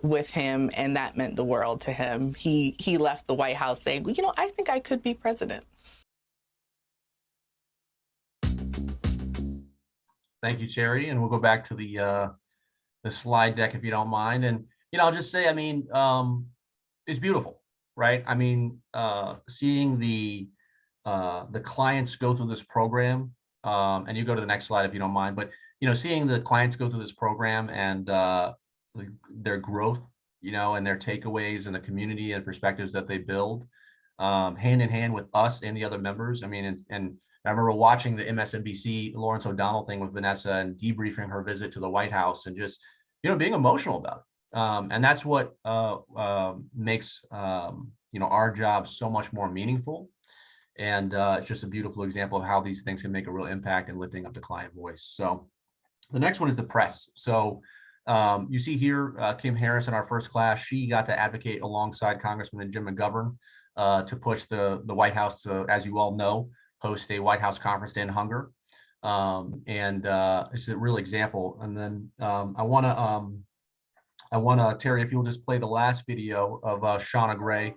with him, and that meant the world to him. He left the White House saying, well, you know, I think I could be president. Thank you, Terry. And we'll go back to the slide deck if you don't mind. And, you know, I'll just say, I mean, it's beautiful, right? I mean, seeing the clients go through this program, and you go to the next slide if you don't mind, but, you know, seeing the clients go through this program and their growth, you know, and their takeaways and the community and perspectives that they build hand in hand with us and the other members. I mean, and I remember watching the MSNBC Lawrence O'Donnell thing with Vanessa and debriefing her visit to the White House and just, you know, being emotional about it. And that's what makes, you know, our job so much more meaningful. And it's just a beautiful example of how these things can make a real impact in lifting up the client voice. So the next one is the press. So you see here, Kim Harris in our first class, she got to advocate alongside Congressman Jim McGovern to push the White House to, as you all know, host a White House conference to end hunger. And it's a real example. And then I want to, Terry, if you'll just play the last video of Shauna Gray,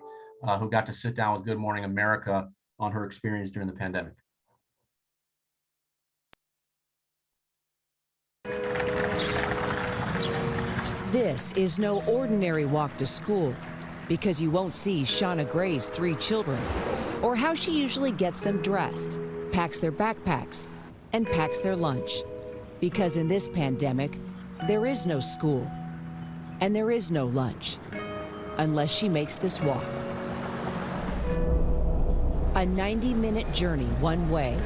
who got to sit down with Good Morning America on her experience during the pandemic. This is no ordinary walk to school, because you won't see Shauna Gray's 3 children, or how she usually gets them dressed, packs their backpacks, and packs their lunch. Because in this pandemic, there is no school, and there is no lunch, unless she makes this walk. A 90-minute journey one way.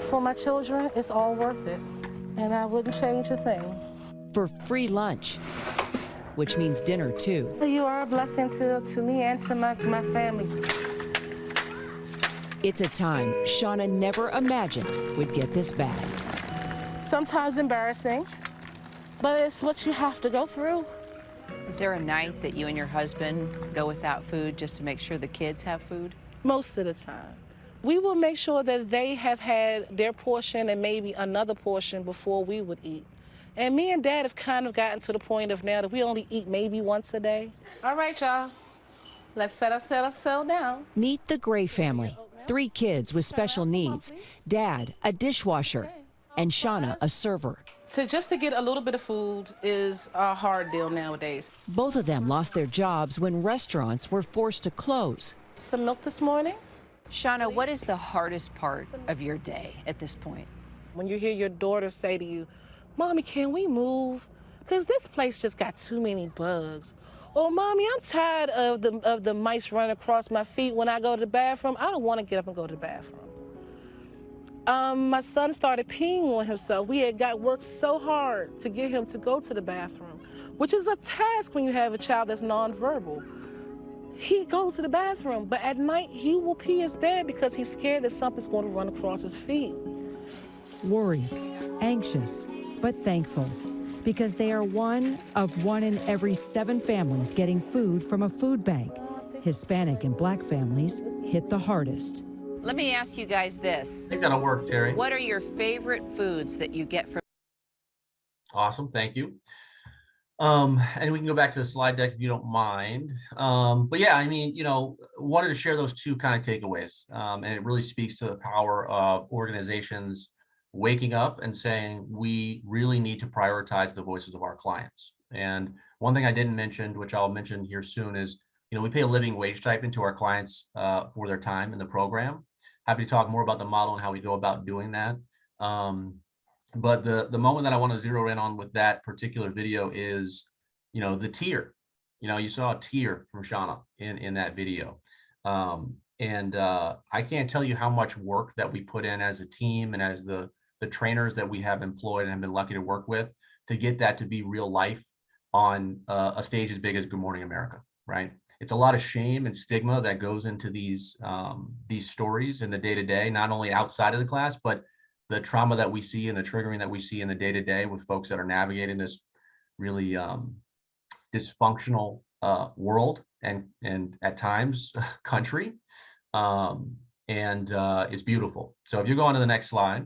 For my children, it's all worth it, and I wouldn't change a thing. For free lunch, which means dinner too. You are a blessing to me and to my family. It's a time Shauna never imagined would get this bad. Sometimes embarrassing, but it's what you have to go through. Is there a night that you and your husband go without food just to make sure the kids have food? Most of the time. We will make sure that they have had their portion and maybe another portion before we would eat. And me and Dad have kind of gotten to the point of now that we only eat maybe once a day. All right, y'all. Let's settle down. Meet the Gray family. 3 kids with special needs. Dad, a dishwasher. and Shauna, a server. So just to get a little bit of food is a hard deal nowadays. Both of them lost their jobs when restaurants were forced to close. Some milk this morning. Shauna, what is the hardest part of your day at this point? When you hear your daughter say to you, Mommy, can we move? Because this place just got too many bugs. Or, Mommy, I'm tired of the mice running across my feet when I go to the bathroom. I don't want to get up and go to the bathroom. My son started peeing on himself. We had worked so hard to get him to go to the bathroom, which is a task when you have a child that's nonverbal. He goes to the bathroom, but at night he will pee his bed because he's scared that something's going to run across his feet. Worried, anxious, but thankful, because they are one of 1 in every 7 families getting food from a food bank. Hispanic and Black families hit the hardest. Let me ask you guys this. I think that'll work, Terry. What are your favorite foods that you get from? Awesome, thank you. And we can go back to the slide deck if you don't mind. But yeah, I mean, wanted to share those two kind of takeaways. And it really speaks to the power of organizations waking up and saying, we really need to prioritize the voices of our clients. And one thing I didn't mention, which I'll mention here soon, is, we pay a living wage stipend to our clients for their time in the program. Happy to talk more about the model and how we go about doing that. But the moment that I want to zero in on with that particular video is, the tear. You saw a tear from Shauna in that video. And I can't tell you how much work that we put in as a team and as the trainers that we have employed and have been lucky to work with to get that to be real life on a stage as big as Good Morning America, right? It's a lot of shame and stigma that goes into these stories in the day-to-day, not only outside of the class, but the trauma that we see and the triggering that we see in the day-to-day with folks that are navigating this really dysfunctional world and at times country. It's beautiful. So if you go on to the next slide,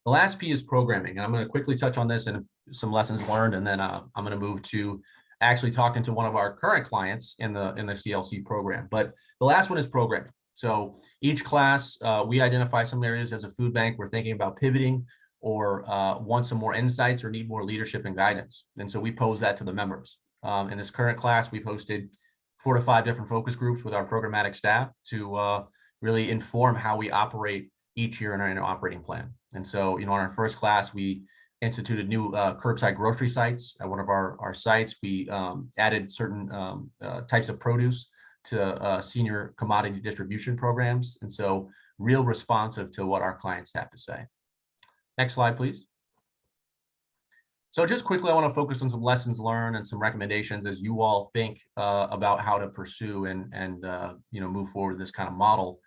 the last P is programming. And I'm going to quickly touch on this and some lessons learned, and then I'm going to move to actually talking to one of our current clients in the CLC program. But the last one is programming. So each class, we identify some areas as a food bank we're thinking about pivoting or want some more insights or need more leadership and guidance. And so we pose that to the members. In this current class, we've hosted 4 to 5 different focus groups with our programmatic staff to really inform how we operate each year in our annual operating plan. And so, in our first class, we instituted new curbside grocery sites at one of our sites. We added certain types of produce to senior commodity distribution programs. And so real responsive to what our clients have to say. Next slide, please. So just quickly, I want to focus on some lessons learned and some recommendations as you all think about how to pursue and move forward this kind of model.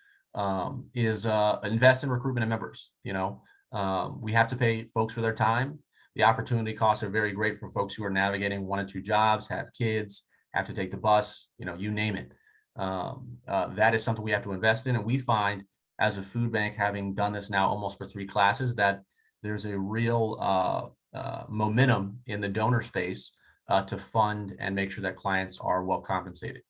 Is invest in recruitment of members. We have to pay folks for their time. The opportunity costs are very great for folks who are navigating 1 or 2 jobs, have kids, have to take the bus, you name it. That is something we have to invest in. And we find as a food bank, having done this now almost for 3 classes, that there's a real momentum in the donor space to fund and make sure that clients are well compensated.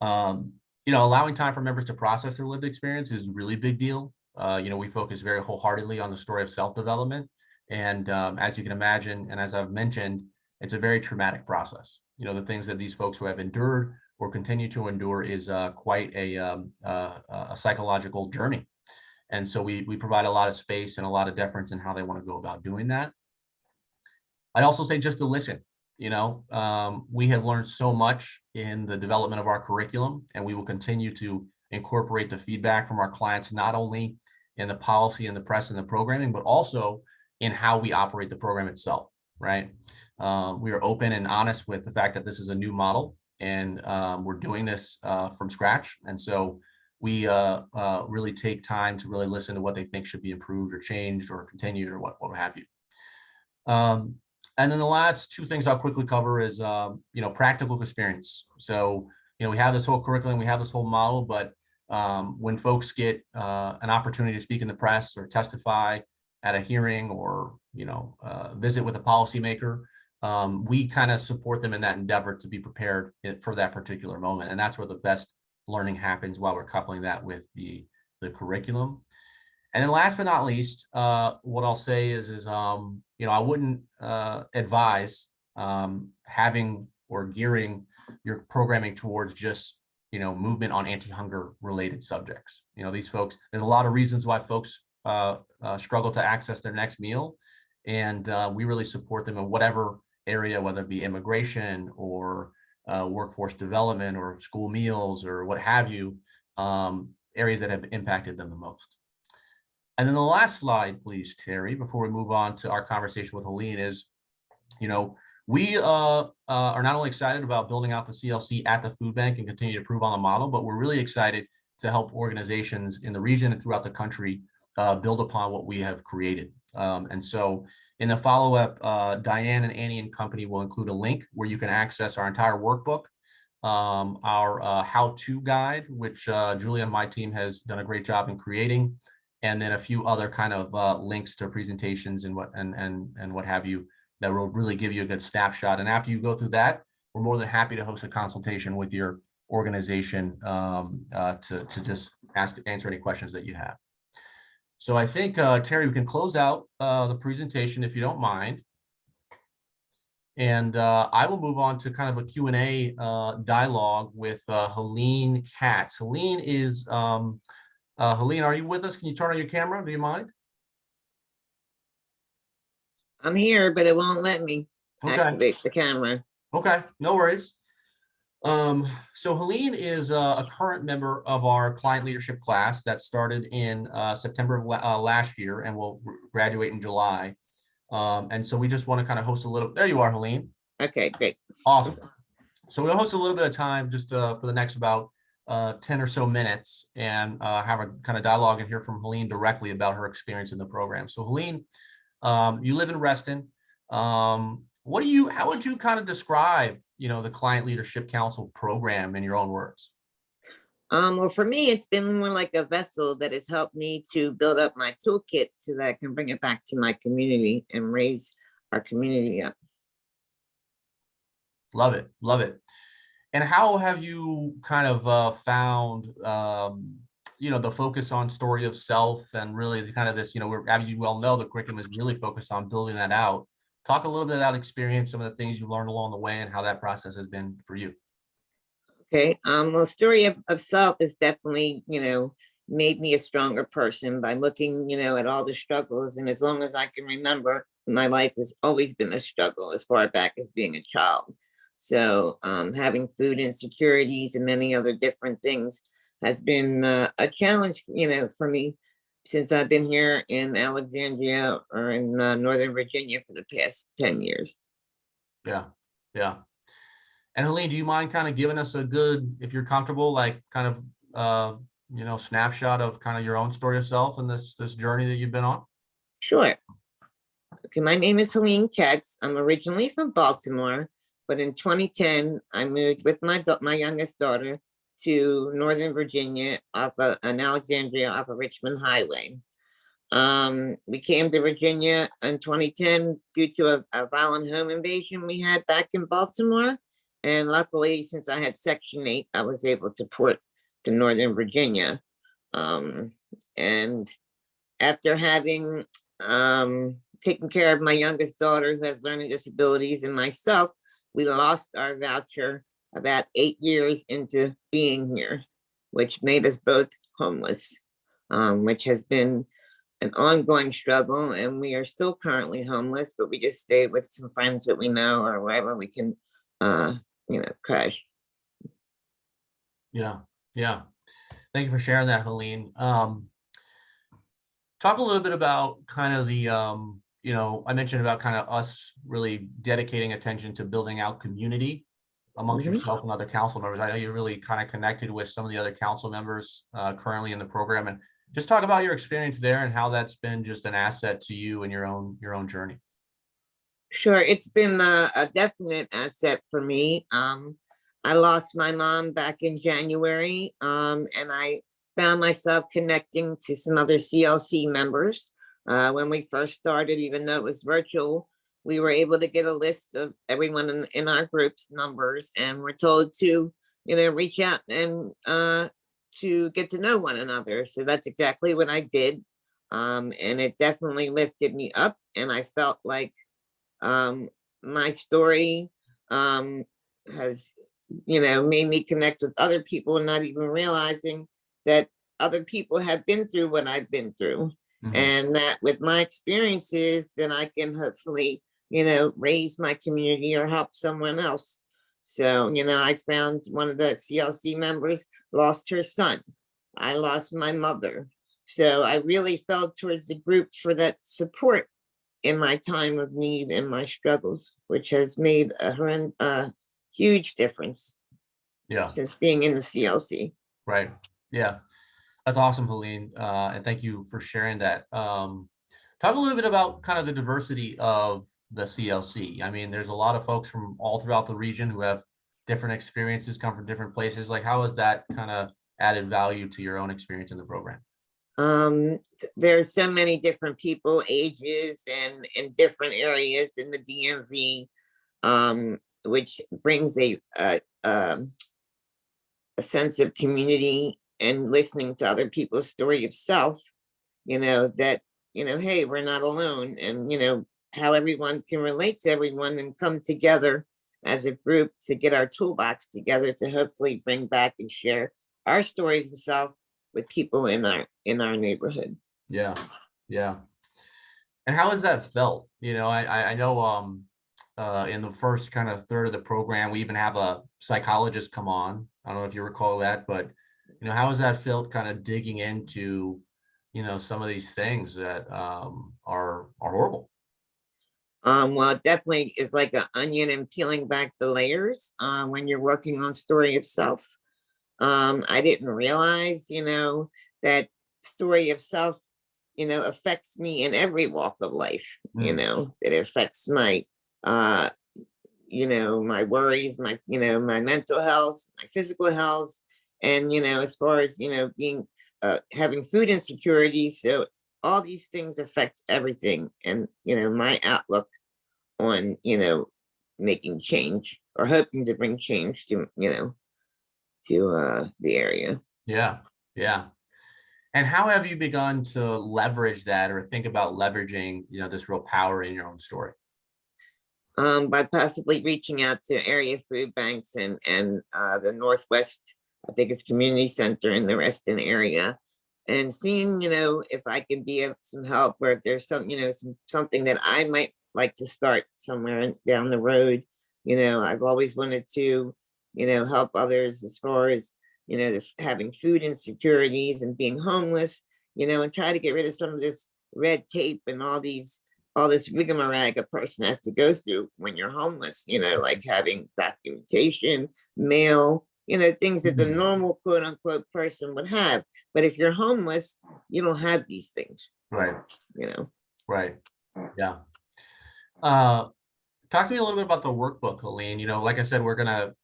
Allowing time for members to process their lived experience is a really big deal. We focus very wholeheartedly on the story of self-development. And as you can imagine, and as I've mentioned, it's a very traumatic process. The things that these folks who have endured or continue to endure is quite a psychological journey. And so we provide a lot of space and a lot of deference in how they want to go about doing that. I'd also say just to listen. We have learned so much in the development of our curriculum, and we will continue to incorporate the feedback from our clients, not only in the policy and the press and the programming, but also in how we operate the program itself, right? We are open and honest with the fact that this is a new model and we're doing this from scratch. And so we really take time to really listen to what they think should be improved or changed or continued or what have you. And then the last 2 things I'll quickly cover is, practical experience. So, we have this whole curriculum, we have this whole model, but when folks get an opportunity to speak in the press or testify at a hearing or, visit with a policymaker, we kind of support them in that endeavor to be prepared for that particular moment. And that's where the best learning happens while we're coupling that with the curriculum. And then last but not least, what I'll say is I wouldn't advise having or gearing your programming towards just, movement on anti-hunger related subjects. These folks, there's a lot of reasons why folks struggle to access their next meal. And we really support them in whatever area, whether it be immigration or workforce development or school meals or what have you, areas that have impacted them the most. And then the last slide, please, Terry, before we move on to our conversation with Helene is, we are not only excited about building out the CLC at the food bank and continue to improve on the model, but we're really excited to help organizations in the region and throughout the country build upon what we have created. And so in the follow-up, Diane and Annie and company will include a link where you can access our entire workbook, our how-to guide, which Julia and my team has done a great job in creating, and then a few other kind of links to presentations and what have you that will really give you a good snapshot. And after you go through that, we're more than happy to host a consultation with your organization to just answer any questions that you have. So I think, Terry, we can close out the presentation if you don't mind. And I will move on to kind of a Q&A dialogue with Helene Katz. Helene is, Helene, are you with us? Can you turn on your camera? Do you mind? I'm here, but it won't let me activate the camera. Okay, no worries. So Helene is a current member of our client leadership class that started in September of last year and will graduate in July. And so we just want to kind of host a little, there you are, Helene. Okay, great. Awesome. So we'll host a little bit of time just for the next about 10 or so minutes and have a kind of dialogue and hear from Helene directly about her experience in the program. So Helene, you live in Reston. How would you kind of describe, the Client Leadership Council program in your own words? Well, for me, it's been more like a vessel that has helped me to build up my toolkit so that I can bring it back to my community and raise our community up. Love it. Love it. And how have you kind of found, the focus on story of self and really kind of this, as you well know, the curriculum is really focused on building that out. Talk a little bit about experience, some of the things you learned along the way and how that process has been for you. Okay. Well, story of self is definitely, made me a stronger person by looking, at all the struggles. And as long as I can remember, my life has always been a struggle as far back as being a child. So having food insecurities and many other different things has been a challenge, for me since I've been here in Alexandria or in Northern Virginia for the past 10 years. Yeah. Yeah. And Helene, do you mind kind of giving us a good, if you're comfortable, like kind of, snapshot of kind of your own story of self and this journey that you've been on? Sure. Okay. My name is Helene Katz. I'm originally from Baltimore, but in 2010, I moved with my youngest daughter to Northern Virginia in Alexandria off of Richmond Highway. We came to Virginia in 2010 due to a violent home invasion we had back in Baltimore. And luckily, since I had Section 8, I was able to port to Northern Virginia. And after having taken care of my youngest daughter who has learning disabilities and myself, we lost our voucher about 8 years into being here, which made us both homeless, which has been an ongoing struggle. And we are still currently homeless, but we just stay with some friends that we know or wherever we can, crash. Yeah. Yeah. Thank you for sharing that, Helene. Talk a little bit about kind of the, I mentioned about kind of us really dedicating attention to building out community amongst yourself and other council members. I know you're really kind of connected with some of the other council members currently in the program, and just talk about your experience there and how that's been just an asset to you and your own journey. Sure, it's been a definite asset for me. I lost my mom back in January, and I found myself connecting to some other CLC members. When we first started, even though it was virtual, we were able to get a list of everyone in our group's numbers, and we're told to, reach out and to get to know one another. So that's exactly what I did. And it definitely lifted me up. And I felt like my story has, made me connect with other people, and not even realizing that other people have been through what I've been through. And that with my experiences, then I can hopefully, raise my community or help someone else. So, I found one of the CLC members lost her son. I lost my mother. So I really felt towards the group for that support in my time of need and my struggles, which has made a huge difference. Yeah. Since being in the CLC. Right. Yeah. That's awesome, Helene. And thank you for sharing that. Talk a little bit about kind of the diversity of the CLC. I mean, there's a lot of folks from all throughout the region who have different experiences, come from different places. Like, how has that kind of added value to your own experience in the program? There's so many different people, ages, and in different areas in the DMV, which brings a sense of community and listening to other people's story of self, that, hey, we're not alone, and, how everyone can relate to everyone and come together as a group to get our toolbox together to hopefully bring back and share our stories of self with people in our neighborhood. Yeah. Yeah. And how has that felt? I know in the first kind of third of the program, we even have a psychologist come on. I don't know if you recall that, but how has that felt kind of digging into, some of these things that are horrible? Well, it definitely is like an onion and peeling back the layers when you're working on story of self. I didn't realize, that story of self, affects me in every walk of life. It affects my my worries, my my mental health, my physical health, and as far as being having food insecurity. So all these things affect everything, and my outlook on making change or hoping to bring change to the area. Yeah. Yeah. And how have you begun to leverage that, or think about leveraging this real power in your own story? By possibly reaching out to area food banks and the Northwest, I think it's community center in the Reston area, and seeing if I can be of some help, or if there's some something that I might like to start somewhere down the road. I've always wanted to help others as far as having food insecurities and being homeless, and try to get rid of some of this red tape and all this rigmarole a person has to go through when you're homeless, like having documentation, mail, things that the normal quote unquote person would have. But if you're homeless, you don't have these things. Right. Right. Yeah. Talk to me a little bit about the workbook, Helene. Like I said, we're going to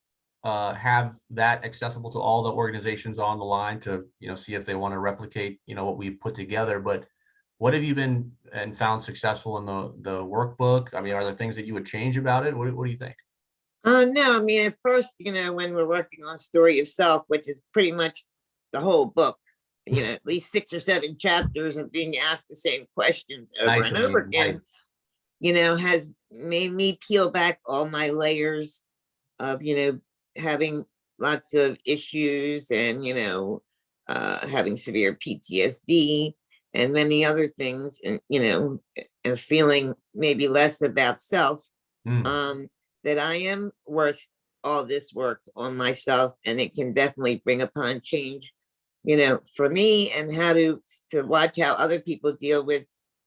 have that accessible to all the organizations on the line to, see if they want to replicate, what we put together. But what have you been and found successful in the workbook? I mean, are there things that you would change about it? What do you think? No, I mean, at first, when we're working on story of self, which is pretty much the whole book, at least 6 or 7 chapters of being asked the same questions over and over again, has made me peel back all my layers of, having lots of issues and, having severe PTSD and many other things, and, and feeling maybe less about self, that I am worth all this work on myself, and it can definitely bring upon change, for me, and how to watch how other people deal with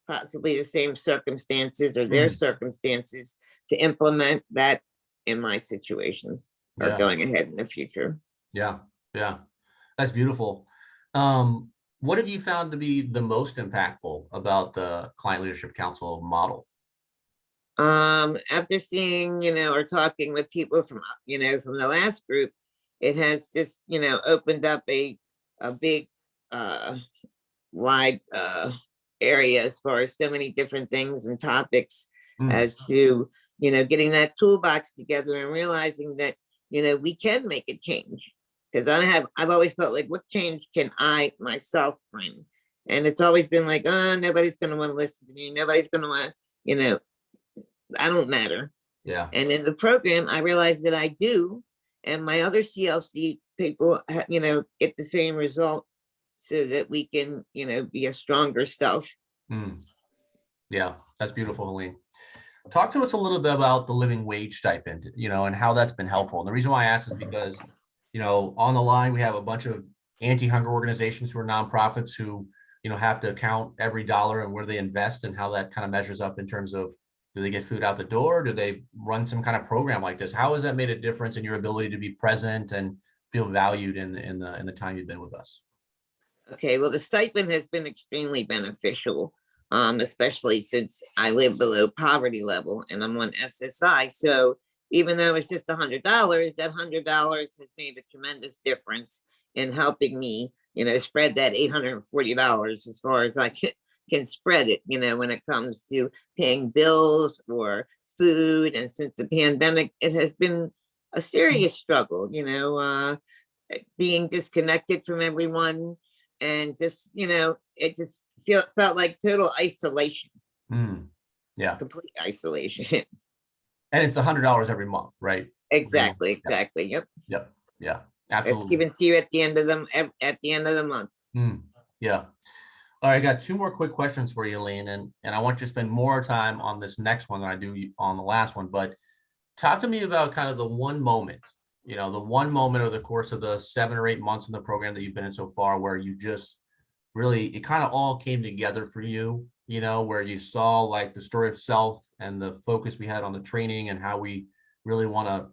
possibly the same circumstances or their circumstances, to implement that in my situations or going ahead in the future. Yeah. Yeah. That's beautiful. What have you found to be the most impactful about the Client Leadership Council model? After seeing, or talking with people from, from the last group, it has just, opened up a big, wide area as far as so many different things and topics as to, getting that toolbox together and realizing that, we can make a change. Because I've always felt like, what change can I myself bring? And it's always been like, oh, nobody's going to want to listen to me. Nobody's going to want, I don't matter. Yeah. And in the program, I realized that I do. And my other CLC people, get the same result so that we can, be a stronger self. Yeah, that's beautiful, Helene. Talk to us a little bit about the living wage stipend, and how that's been helpful. And the reason why I ask is because, on the line, we have a bunch of anti-hunger organizations who are nonprofits who, have to count every dollar and where they invest and how that kind of measures up in terms of, do they get food out the door? Do they run some kind of program like this? How has that made a difference in your ability to be present and feel valued in the time you've been with us? Okay, well, the stipend has been extremely beneficial, especially since I live below poverty level and I'm on SSI. So even though it's just $100, that $100 has made a tremendous difference in helping me, spread that $840 as far as I can spread it, when it comes to paying bills or food. And since the pandemic, it has been a serious struggle, being disconnected from everyone. And just, it just felt like total isolation. Yeah. Complete isolation. And it's $100 every month, right? Exactly. Yep. Yeah. Absolutely. It's given to you at the end of the month. Yeah. All right, I got two more quick questions for you, Helene, and I want you to spend more time on this next one than I do on the last one. But talk to me about kind of the one moment over the course of the 7 or 8 months in the program that you've been in so far, where you just really, it kind of all came together for you, where you saw like the story of self and the focus we had on the training and how we really want to,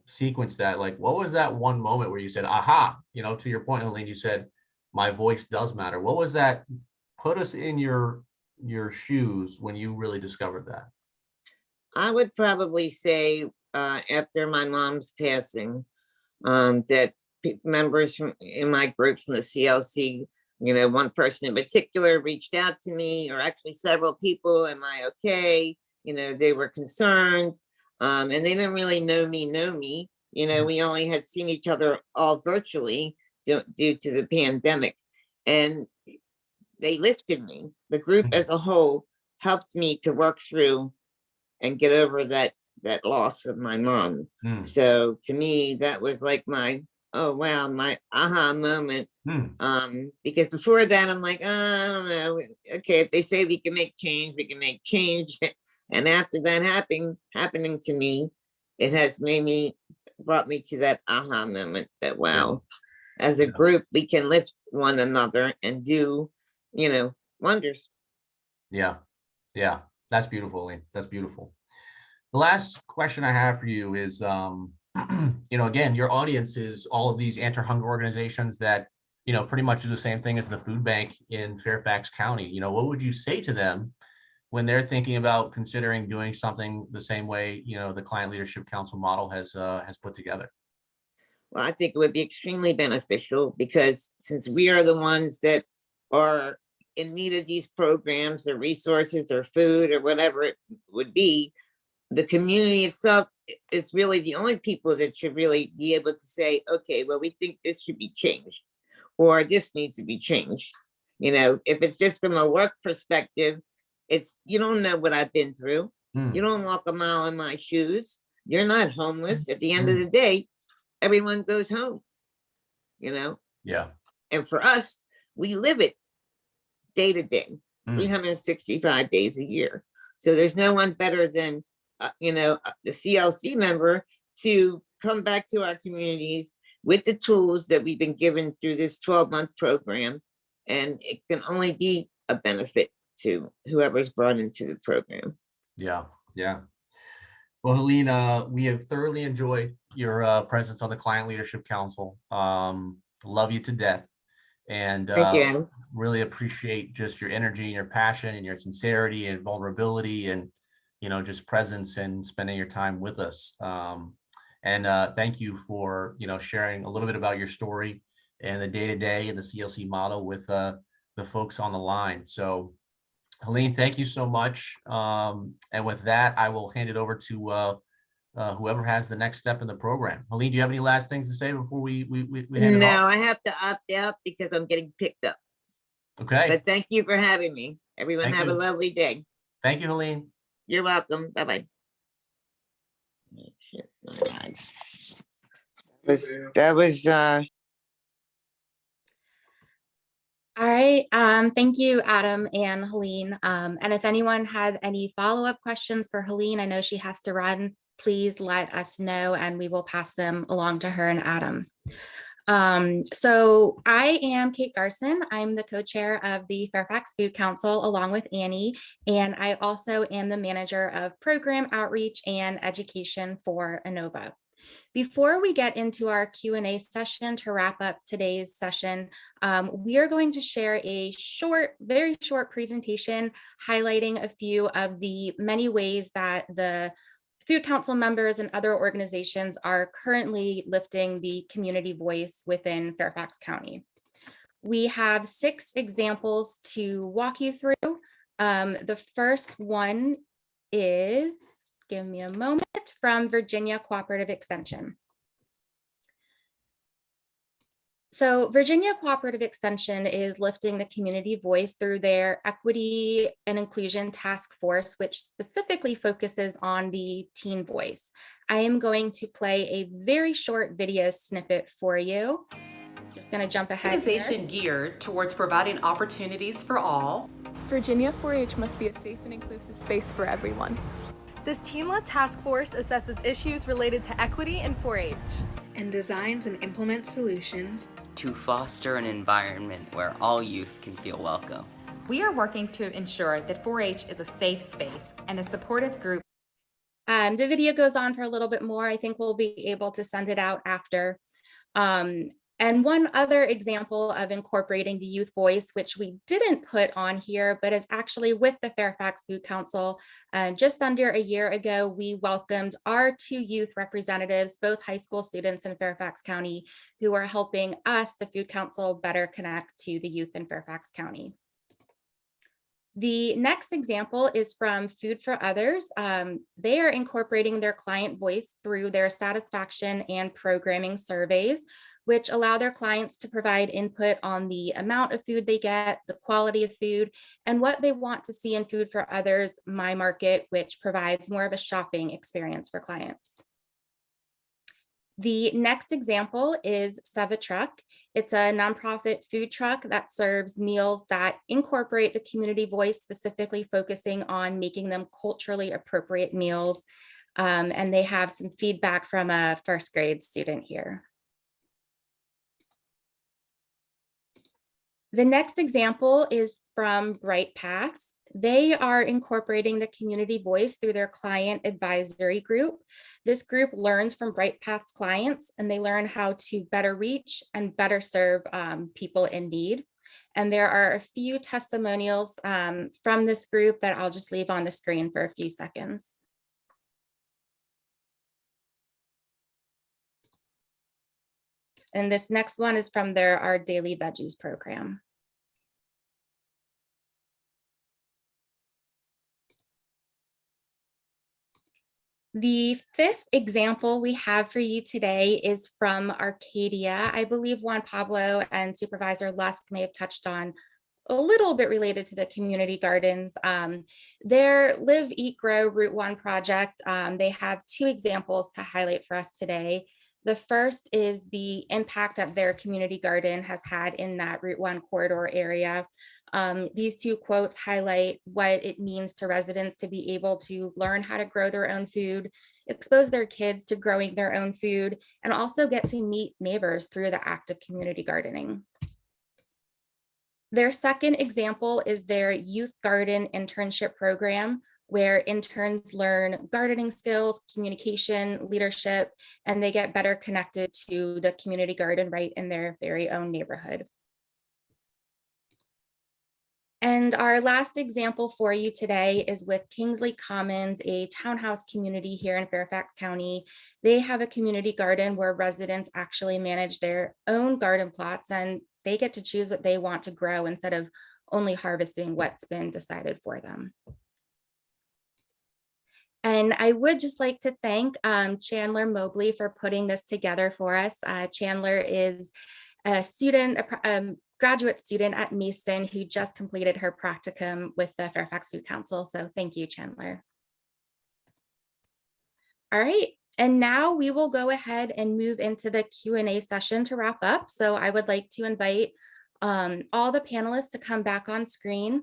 sequence that. Like, what was that one moment where you said, aha, to your point, Helene, you said, my voice does matter. What was that? Put us in your shoes when you really discovered that. I would probably say after my mom's passing, that members in my group from the CLC, one person in particular reached out to me, or actually several people, am I okay? They were concerned, and they didn't really know me. We only had seen each other all virtually due to the pandemic. And they lifted me. The group as a whole helped me to work through and get over that loss of my mom. So to me, that was like my aha moment. Because before that, I'm like, I don't know. Okay, if they say we can make change, we can make change. And after that happening to me, it has brought me to that aha moment that, wow, as a group, we can lift one another and do, wonders. Yeah. That's beautiful, Lee. That's beautiful. The last question I have for you is, again, your audience is all of these anti-hunger organizations that, pretty much do the same thing as the food bank in Fairfax County. What would you say to them when they're thinking about considering doing something the same way, the Client Leadership Council model has put together? Well, I think it would be extremely beneficial, because since we are the ones that are in need of these programs or resources or food or whatever it would be, the community itself is really the only people that should really be able to say, okay, well, we think this should be changed, or this needs to be changed. If it's just from a work perspective, you don't know what I've been through. You don't walk a mile in my shoes. You're not homeless. At the end of the day, everyone goes home, Yeah. And for us, we live it day to day, 365 days a year. So there's no one better than, the CLC member to come back to our communities with the tools that we've been given through this 12-month program. And it can only be a benefit to whoever's brought into the program. Yeah. Well, Helene, we have thoroughly enjoyed your presence on the Client Leadership Council. Love you to death. And Thank you. really appreciate just your energy and your passion and your sincerity and vulnerability and, just presence and spending your time with us. And thank you for, sharing a little bit about your story and the day-to-day and the CLC model with the folks on the line. So, Helene, thank you so much. And with that, I will hand it over to whoever has the next step in the program. Helene, do you have any last things to say before we hand it off? No, I have to opt out because I'm getting picked up. Okay. But thank you for having me. Everyone Thank have a you. lovely day. Thank you, Helene. You're welcome. Bye-bye. That was All right. Thank you, Adam and Helene. And if anyone had any follow-up questions for Helene, I know she has to run, please let us know and we will pass them along to her and Adam. So I am Kate Garson. I'm the co-chair of the Fairfax Food Council along with Annie, and I also am the manager of program outreach and education for ANOVA. Before we get into our Q&A session to wrap up today's session, we are going to share a very short presentation highlighting a few of the many ways that the Food Council members and other organizations are currently lifting the community voice within Fairfax County. We have 6 examples to walk you through. The first one is, give me a moment, from Virginia Cooperative Extension. So Virginia Cooperative Extension is lifting the community voice through their Equity and Inclusion Task Force, which specifically focuses on the teen voice. I am going to play a very short video snippet for you. Just going to jump ahead Organization here. geared towards providing opportunities for all. Virginia 4-H must be a safe and inclusive space for everyone. This teen-led task force assesses issues related to equity in 4-H and designs and implements solutions to foster an environment where all youth can feel welcome. We are working to ensure that 4-H is a safe space and a supportive group. The video goes on for a little bit more. I think we'll be able to send it out after. And one other example of incorporating the youth voice, which we didn't put on here, but is actually with the Fairfax Food Council. Just under a year ago, we welcomed our 2 youth representatives, both high school students in Fairfax County, who are helping us, the Food Council, better connect to the youth in Fairfax County. The next example is from Food for Others. They are incorporating their client voice through their satisfaction and programming surveys, which allow their clients to provide input on the amount of food they get, the quality of food, and what they want to see in Food for Others, My Market, which provides more of a shopping experience for clients. The next example is Seva Truck. It's a nonprofit food truck that serves meals that incorporate the community voice, specifically focusing on making them culturally appropriate meals. And they have some feedback from a first grade student here. The next example is from Bright Paths. They are incorporating the community voice through their client advisory group. This group learns from Bright Paths clients, and they learn how to better reach and better serve people in need. And there are a few testimonials from this group that I'll just leave on the screen for a few seconds. And this next one is from our Daily Veggies program. The 5th example we have for you today is from Arcadia. I believe Juan Pablo and Supervisor Lusk may have touched on a little bit related to the community gardens. Their Live, Eat, Grow Route 1 project, they have 2 examples to highlight for us today. The first is the impact that their community garden has had in that Route 1 corridor area. These 2 quotes highlight what it means to residents to be able to learn how to grow their own food, expose their kids to growing their own food, and also get to meet neighbors through the act of community gardening. Their second example is their Youth Garden Internship Program, where interns learn gardening skills, communication, leadership, and they get better connected to the community garden right in their very own neighborhood. And our last example for you today is with Kingsley Commons, a townhouse community here in Fairfax County. They have a community garden where residents actually manage their own garden plots, and they get to choose what they want to grow instead of only harvesting what's been decided for them. And I would just like to thank Chandler Mobley for putting this together for us. Chandler is a student, graduate student at Mason who just completed her practicum with the Fairfax Food Council. So thank you, Chandler. All right, and now we will go ahead and move into the Q&A session to wrap up. So I would like to invite all the panelists to come back on screen.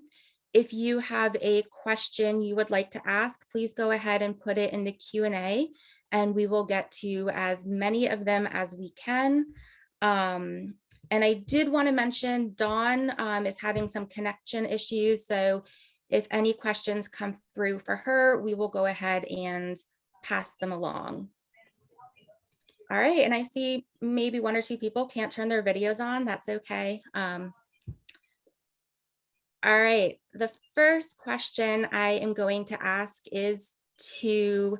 If you have a question you would like to ask, please go ahead and put it in the Q&A, and we will get to as many of them as we can. And I did want to mention Dawn is having some connection issues. So if any questions come through for her, we will go ahead and pass them along. All right, and I see maybe one or two people can't turn their videos on. That's okay. All right, the first question I am going to ask is to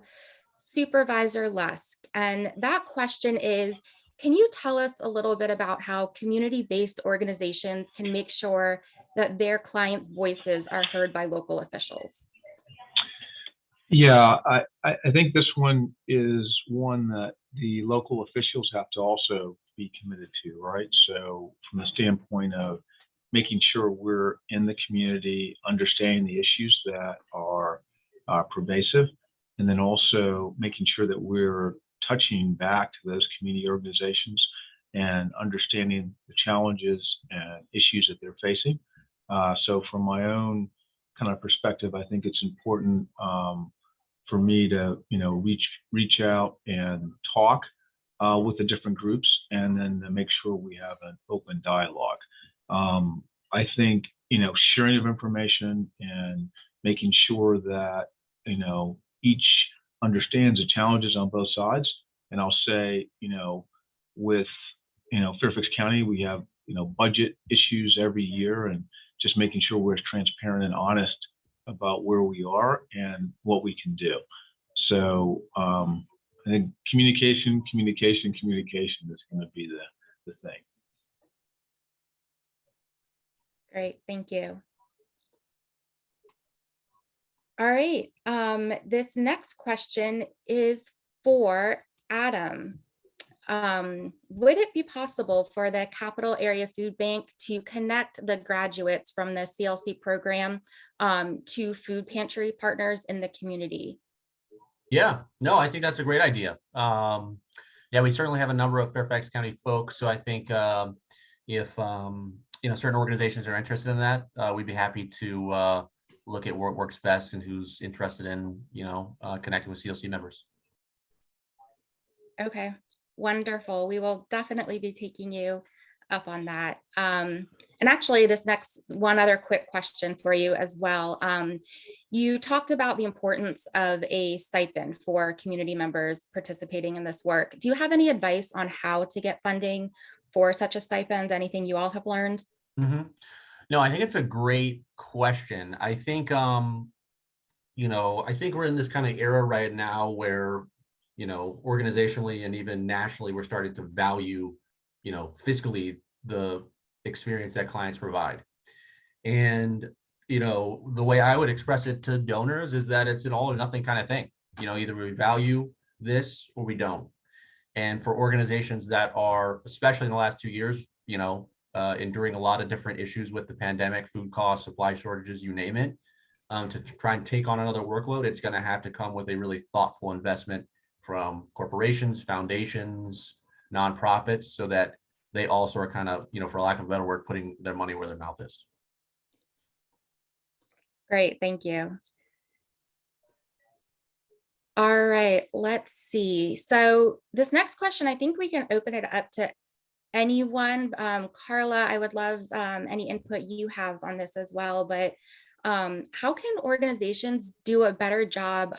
Supervisor Lusk. And that question is, can you tell us a little bit about how community-based organizations can make sure that their clients' voices are heard by local officials? Yeah, I think this one is one that the local officials have to also be committed to, right? So from the standpoint of making sure we're in the community, understanding the issues that are pervasive, and then also making sure that we're touching back to those community organizations and understanding the challenges and issues that they're facing. So from my own kind of perspective, I think it's important for me to, reach out and talk with the different groups, and then to make sure we have an open dialogue. I think, sharing of information and making sure that, each understands the challenges on both sides. And I'll say, with, Fairfax County, we have, budget issues every year, and just making sure we're as transparent and honest about where we are and what we can do. So I think communication is going to be the thing. Great, thank you. All right, this next question is for Adam. Would it be possible for the Capital Area Food Bank to connect the graduates from the CLC program to food pantry partners in the community? Yeah, no, I think that's a great idea. Yeah, we certainly have a number of Fairfax County folks. So I think if certain organizations are interested in that, we'd be happy to look at what works best and who's interested in connecting with CLC members. Okay, wonderful. We will definitely be taking you up on that. And actually, this next one other quick question for you as well. You talked about the importance of a stipend for community members participating in this work. Do you have any advice on how to get funding for such a stipend? Anything you all have learned? Mm-hmm. No, I think it's a great question. I think, I think we're in this kind of era right now where, organizationally and even nationally, we're starting to value, fiscally the experience that clients provide. And, the way I would express it to donors is that it's an all or nothing kind of thing. Either we value this or we don't. And for organizations that are, especially in the last 2 years, enduring a lot of different issues with the pandemic, food costs, supply shortages, you name it, to try and take on another workload, it's going to have to come with a really thoughtful investment from corporations, foundations, nonprofits, so that they also are kind of, for lack of a better word, putting their money where their mouth is. Great, thank you. All right, let's see. So this next question, I think we can open it up to anyone. Carla, I would love any input you have on this as well, but how can organizations do a better job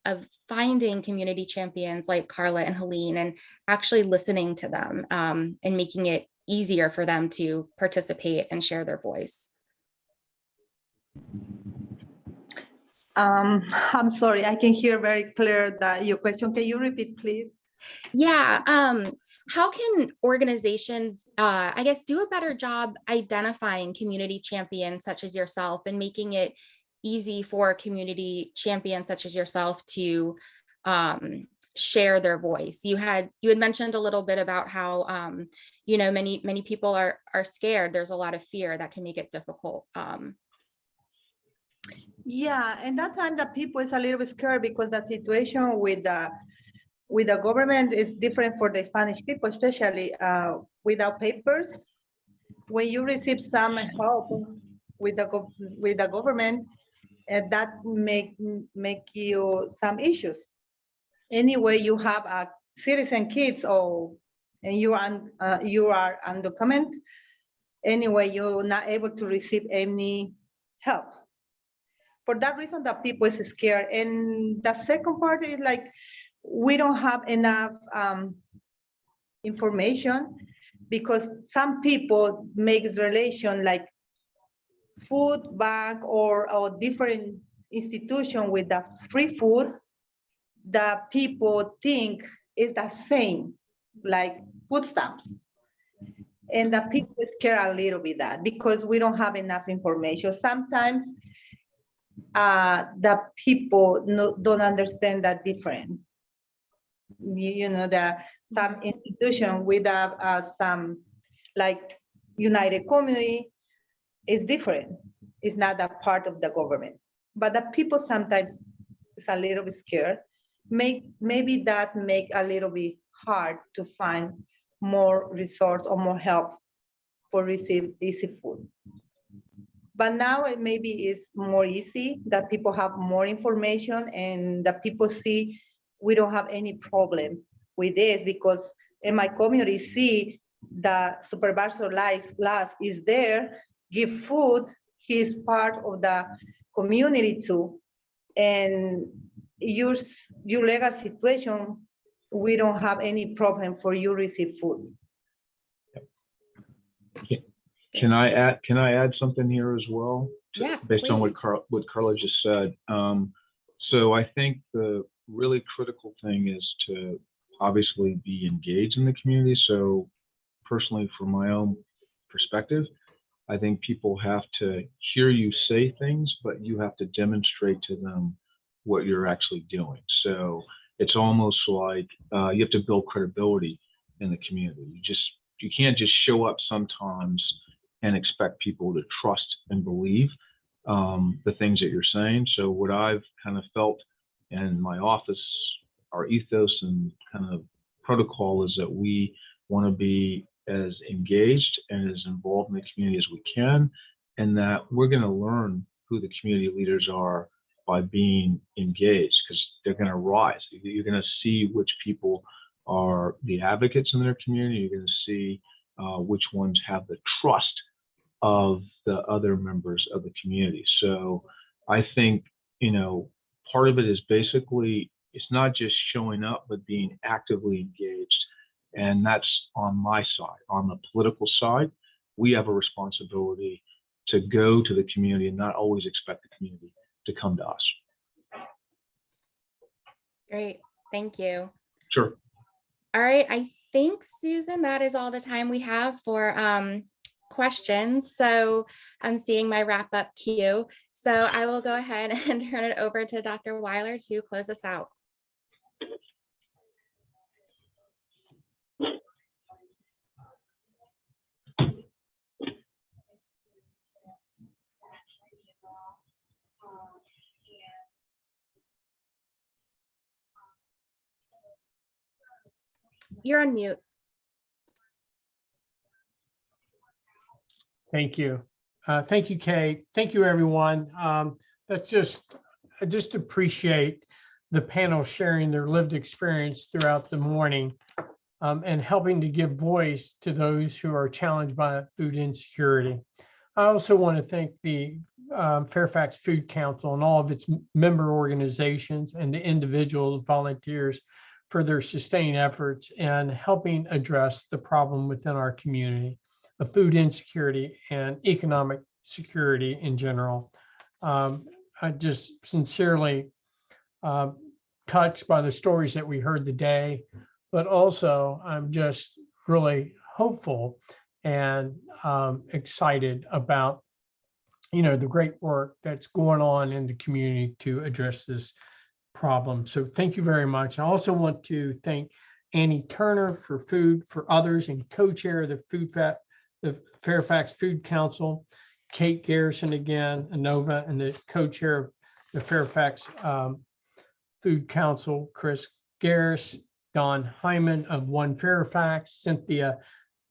of finding community champions like Carla and Helene and actually listening to them and making it easier for them to participate and share their voice? I'm sorry, I can hear very clear that your question. Can you repeat, please? Yeah. How can organizations, I guess, do a better job identifying community champions such as yourself and making it easy for community champions such as yourself to share their voice. You had mentioned a little bit about how many people are scared. There's a lot of fear that can make it difficult. Yeah, and that time the people is a little bit scared because the situation with the government is different for the Spanish people, especially without papers. When you receive some help with the government, that make you some issues. Anyway, you have a citizen kids and you are undocumented. Anyway, you're not able to receive any help. For that reason, the people is scared. And the second part is like, we don't have enough information because some people make relation like food bank or different institution with the free food. The people think is the same, like food stamps. And the people scare a little bit that because we don't have enough information. Sometimes the people don't understand that different. You know, that some institution with some like United Community is different. It's not a part of the government. But the people sometimes is a little bit scared. Maybe that make a little bit hard to find more resource or more help for receive easy food. But now it maybe is more easy that people have more information and that people see we don't have any problem with this because in my community see the supervisor last is there, give food, he's part of the community too. And your legal situation, we don't have any problem for you receive food. Can I add something here as well? Yes, based please. on what Carla just said. So I think the really critical thing is to obviously be engaged in the community. So personally, from my own perspective, I think people have to hear you say things, but you have to demonstrate to them what you're actually doing. So it's almost like you have to build credibility in the community. You can't just show up sometimes and expect people to trust and believe the things that you're saying. So what I've kind of felt in my office, our ethos and kind of protocol is that we want to be as engaged and as involved in the community as we can, and that we're going to learn who the community leaders are by being engaged, because they're going to rise. You're going to see which people are the advocates in their community. You're going to see which ones have the trust of the other members of the community. So I think, part of it is basically, it's not just showing up, but being actively engaged. And that's on my side. On the political side, we have a responsibility to go to the community and not always expect the community to come to us. Great, thank you. Sure. All right, I think, Susan, that is all the time we have for questions. So I'm seeing my wrap up cue. So I will go ahead and turn it over to Dr. Weiler to close us out. You're on mute. Thank you. Thank you, Kay. Thank you, everyone. I just appreciate the panel sharing their lived experience throughout the morning and helping to give voice to those who are challenged by food insecurity. I also want to thank the Fairfax Food Council and all of its member organizations and the individual volunteers for their sustained efforts in helping address the problem within our community of food insecurity and economic security in general. I just sincerely touched by the stories that we heard today, but also I'm just really hopeful and excited about the great work that's going on in the community to address this problem. So thank you very much. I also want to thank Annie Turner for Food for Others and co-chair of the Fairfax Food Council, Kate Garrison again, Anova, and the co-chair of the Fairfax Food Council, Chris Garris, Don Hyman of One Fairfax, Cynthia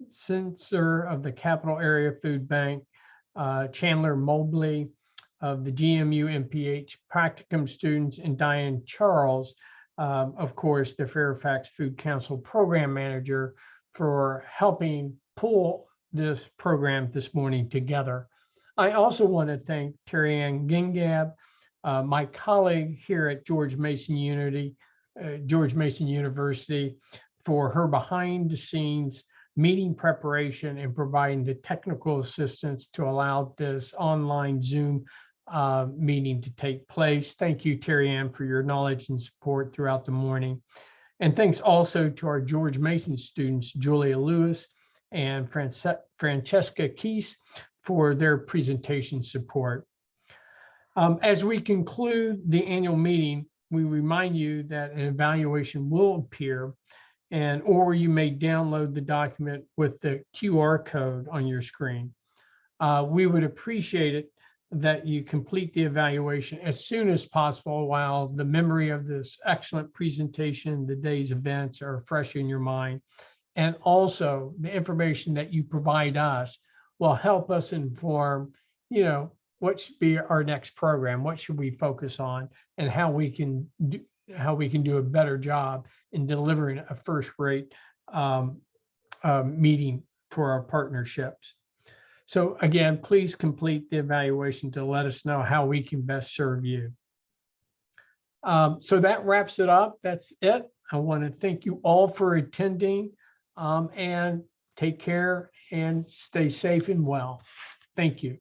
Sensor of the Capital Area Food Bank, Chandler Mobley of the GMU MPH practicum students, and Diane Charles, of course, the Fairfax Food Council program manager, for helping pull this program this morning together. I also want to thank Terry Ann Gingab, my colleague here at George Mason University, for her behind the scenes meeting preparation and providing the technical assistance to allow this online Zoom meeting to take place. Thank you, Terry Ann, for your knowledge and support throughout the morning. And thanks also to our George Mason students, Julia Lewis and Francesca Keese, for their presentation support. As we conclude the annual meeting, we remind you that an evaluation will appear, or you may download the document with the QR code on your screen. We would appreciate it that you complete the evaluation as soon as possible while the memory of this excellent presentation, the day's events, are fresh in your mind. And also the information that you provide us will help us inform, what should be our next program, what should we focus on, and how we can do a better job in delivering a first-rate meeting for our partnerships. So again, please complete the evaluation to let us know how we can best serve you. So that wraps it up. That's it. I want to thank you all for attending, and take care and stay safe and well. Thank you.